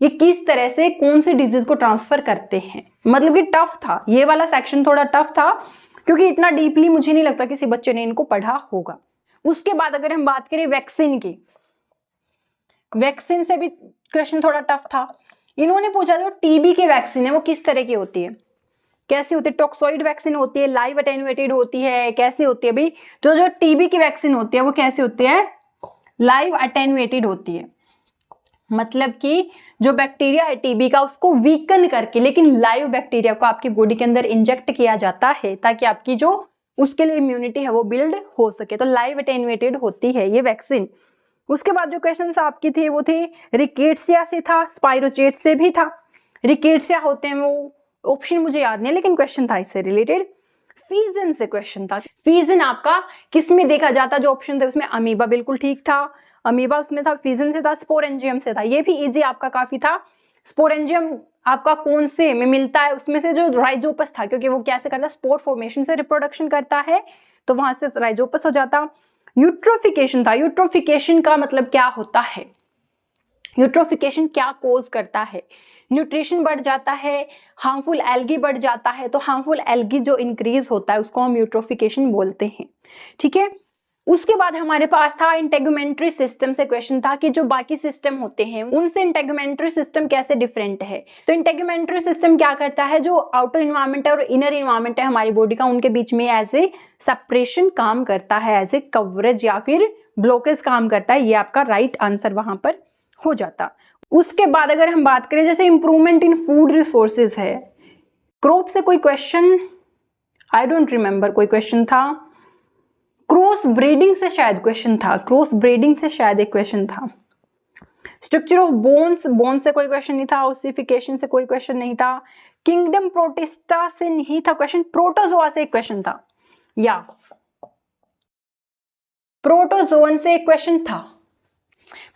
ये किस तरह से कौन सी डिजीज को ट्रांसफर करते हैं। मतलब कि टफ था, ये वाला सेक्शन थोड़ा टफ था क्योंकि इतना डीपली मुझे नहीं लगता किसी बच्चे ने इनको पढ़ा होगा। उसके बाद अगर हम बात करें वैक्सीन की, वैक्सीन से भी क्वेश्चन थोड़ा टफ था। इन्होंने पूछा जो टीबी की वैक्सीन है वो किस तरह की होती है, कैसी होती है, टॉक्सोइड वैक्सीन होती है, लाइव अटेन्यूएटेड होती है, कैसी होती है भाई। जो टीबी की वैक्सीन होती है वो कैसी होती है, लाइव अटेन्यूएटेड होती है। मतलब कि जो बैक्टीरिया है टीबी का उसको वीकन करके, लेकिन लाइव बैक्टीरिया को आपकी बॉडी के अंदर इंजेक्ट किया जाता है ताकि आपकी जो उसके लिए इम्यूनिटी है वो बिल्ड हो सके। तो लाइव अटेन्यूएटेड होती है ये वैक्सीन। उसके बाद जो क्वेश्चन आपकी थी वो थी रिकेट्सिया से था, स्पाइरोचेट से भी था। रिकेट्सिया होते हैं वो ऑप्शन मुझे याद नहीं है लेकिन क्वेश्चन था इससे रिलेटेड। फीजन से क्वेश्चन था। फीजन आपका किस में देखा जाता, जो ऑप्शन थे उसमें अमीबा बिल्कुल ठीक था, अमीबा उसमें था, फीजन से था, स्पोरेंजियम से था। ये भी इजी आपका काफी था। स्पोरेंजियम आपका कौन से में मिलता है, उसमें से जो राइजोपस था, क्योंकि वो कैसे करता है, स्पोर फॉर्मेशन से रिप्रोडक्शन करता है, तो वहां से राइजोपस हो जाता। यूट्रोफिकेशन था। यूट्रोफिकेशन का मतलब क्या होता है, यूट्रोफिकेशन क्या कोज करता है, न्यूट्रिशन बढ़ जाता है, हार्मफुल एल्गी बढ़ जाता है, तो हार्मफुल एल्गी जो इंक्रीज होता है उसको हम यूट्रोफिकेशन बोलते हैं। ठीक है। उसके बाद हमारे पास था इंटेगुमेंट्री सिस्टम से क्वेश्चन था कि जो बाकी सिस्टम होते हैं उनसे इंटेगुमेंट्री सिस्टम कैसे डिफरेंट है। तो इंटेगुमेंट्री सिस्टम क्या करता है, जो आउटर इन्वायरमेंट है और इनर इन्वायरमेंट है हमारी बॉडी का, उनके बीच में एज ए सेपरेशन काम करता है, एज ए कवरेज या फिर ब्लॉकेज काम करता है। ये आपका राइट आंसर वहां पर हो जाता। उसके बाद अगर हम बात करें जैसे इंप्रूवमेंट इन फूड रिसोर्सेज है, क्रॉप से कोई क्वेश्चन, आई डोंट रिमेम्बर कोई क्वेश्चन था। क्रॉस ब्रीडिंग से शायद क्वेश्चन था, क्रॉस ब्रीडिंग से शायद एक क्वेश्चन था। स्ट्रक्चर ऑफ बोन्स, बोन से कोई क्वेश्चन नहीं था। ओसिफिकेशन से कोई क्वेश्चन नहीं था। किंगडम प्रोटिस्टा से नहीं था क्वेश्चन। प्रोटोजोआ से एक क्वेश्चन था, या प्रोटोजोन से एक क्वेश्चन था।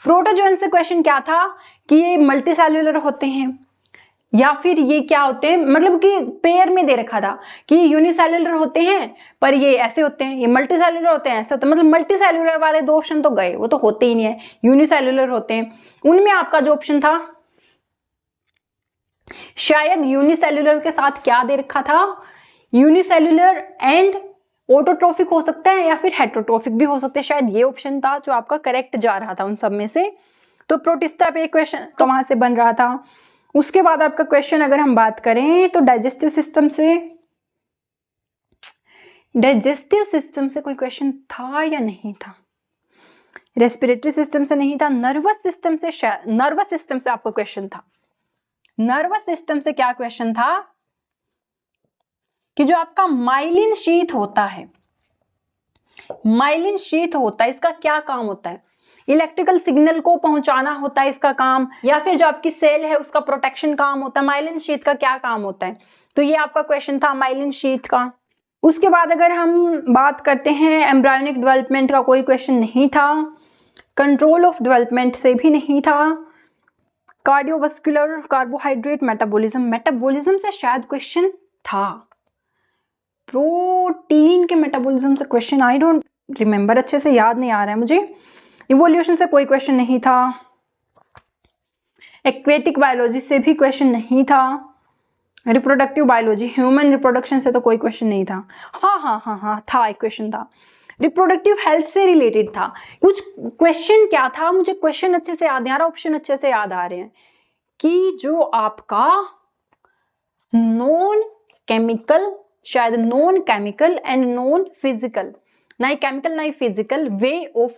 प्रोटोजोन से क्वेश्चन क्या था कि ये मल्टीसेल्युलर होते हैं या फिर ये क्या होते हैं, मतलब कि पेयर में दे रखा था कि यूनिसेल्युलर होते हैं पर ये ऐसे होते हैं, ये मल्टीसेल्युलर होते हैं ऐसे होते हैं। मतलब मल्टीसेल्युलर वाले दो ऑप्शन तो गए, वो तो होते ही नहीं है, यूनिसेल्युलर होते हैं। उनमें आपका जो ऑप्शन था शायद यूनिसेल्युलर के साथ क्या दे रखा था, यूनिसेल्युलर एंड ऑटोट्रोफिक हो सकता है या फिर हेट्रोट्रोफिक भी हो सकते हैं, शायद ये ऑप्शन था जो आपका करेक्ट जा रहा था उन सब में से। तो प्रोटिस्टा पे क्वेश्चन तो वहां से बन रहा था। उसके बाद आपका क्वेश्चन अगर हम बात करें तो डाइजेस्टिव सिस्टम से कोई क्वेश्चन था या नहीं था। रेस्पिरेटरी सिस्टम से नहीं था। नर्वस सिस्टम से आपका क्वेश्चन था। नर्वस सिस्टम से क्या क्वेश्चन था कि जो आपका माइलिन शीथ होता है, माइलिन शीथ होता है, इसका क्या काम होता है, इलेक्ट्रिकल सिग्नल को पहुंचाना होता है इसका काम, या फिर जो आपकी सेल है उसका प्रोटेक्शन काम होता है। माइलिन शीथ का क्या काम होता है, तो ये आपका क्वेश्चन था माइलिन शीथ का। उसके बाद अगर हम बात करते हैं एम्ब्रायोनिक डेवलपमेंट का कोई क्वेश्चन नहीं था। कंट्रोल ऑफ डेवलपमेंट से भी नहीं था। कार्डियोवास्कुलर, कार्बोहाइड्रेट मेटाबॉलिज्म से शायद क्वेश्चन था। प्रोटीन के मेटाबॉलिज्म से क्वेश्चन आई डोंट रिमेम्बर, अच्छे से याद नहीं आ रहा है मुझे। इवोल्यूशन से कोई क्वेश्चन नहीं था। एक्वेटिक बायोलॉजी से भी क्वेश्चन नहीं था। रिप्रोडक्टिव बायोलॉजी, ह्यूमन रिप्रोडक्शन से तो कोई क्वेश्चन नहीं था। हाँ था, एक क्वेश्चन था रिप्रोडक्टिव हेल्थ से रिलेटेड था। कुछ क्वेश्चन क्या था, मुझे क्वेश्चन अच्छे से याद नहीं आ रहा, ऑप्शन अच्छे से याद आ रहे हैं कि जो आपका non chemical and non physical, ना ही केमिकल ना ही physical way of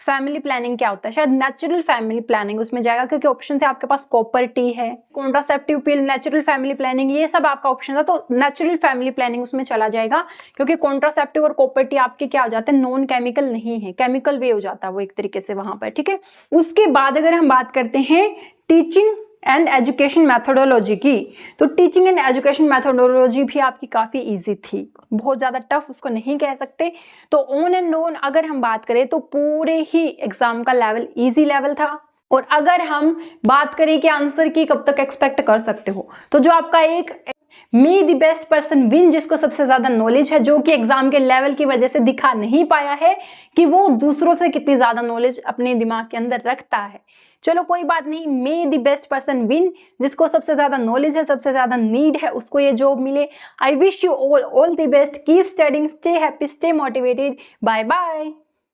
family planning क्या होता है, शायद नेचुरल फैमिली प्लानिंग उसमें जाएगा, क्योंकि ऑप्शन थे आपके पास कॉपर टी है, कॉन्ट्रासेप्टिव पिल, नेचुरल फैमिली प्लानिंग, ये सब आपका ऑप्शन था, तो नेचुरल फैमिली प्लानिंग उसमें चला जाएगा, क्योंकि कॉन्ट्रासेप्टिव और कॉपर टी आपके क्या हो जाते हैं, नॉन केमिकल नहीं है, केमिकल वे हो जाता है वो एक तरीके से वहां पर। ठीक है। उसके बाद अगर हम बात करते हैं टीचिंग एंड एजुकेशन मैथोडोलॉजी की, तो टीचिंग एंड एजुकेशन मैथोडोलॉजी भी आपकी काफी इजी थी, बहुत ज्यादा टफ उसको नहीं कह सकते। तो ऑन एंड ऑन अगर हम बात करें तो पूरे ही एग्जाम का लेवल इजी लेवल था। और अगर हम बात करें कि आंसर की कब तक एक्सपेक्ट कर सकते हो, तो जो आपका एक मे द बेस्ट पर्सन विन, जिसको सबसे ज्यादा नॉलेज है, जो कि एग्जाम के लेवल की वजह से दिखा नहीं पाया है कि वो दूसरों से कितनी ज्यादा नॉलेज अपने दिमाग के अंदर रखता है। चलो कोई बात नहीं, मे द बेस्ट पर्सन विन, जिसको सबसे ज्यादा नॉलेज है, सबसे ज्यादा नीड है, उसको ये जॉब मिले। I wish you all the best, keep studying, stay happy, stay motivated, bye bye.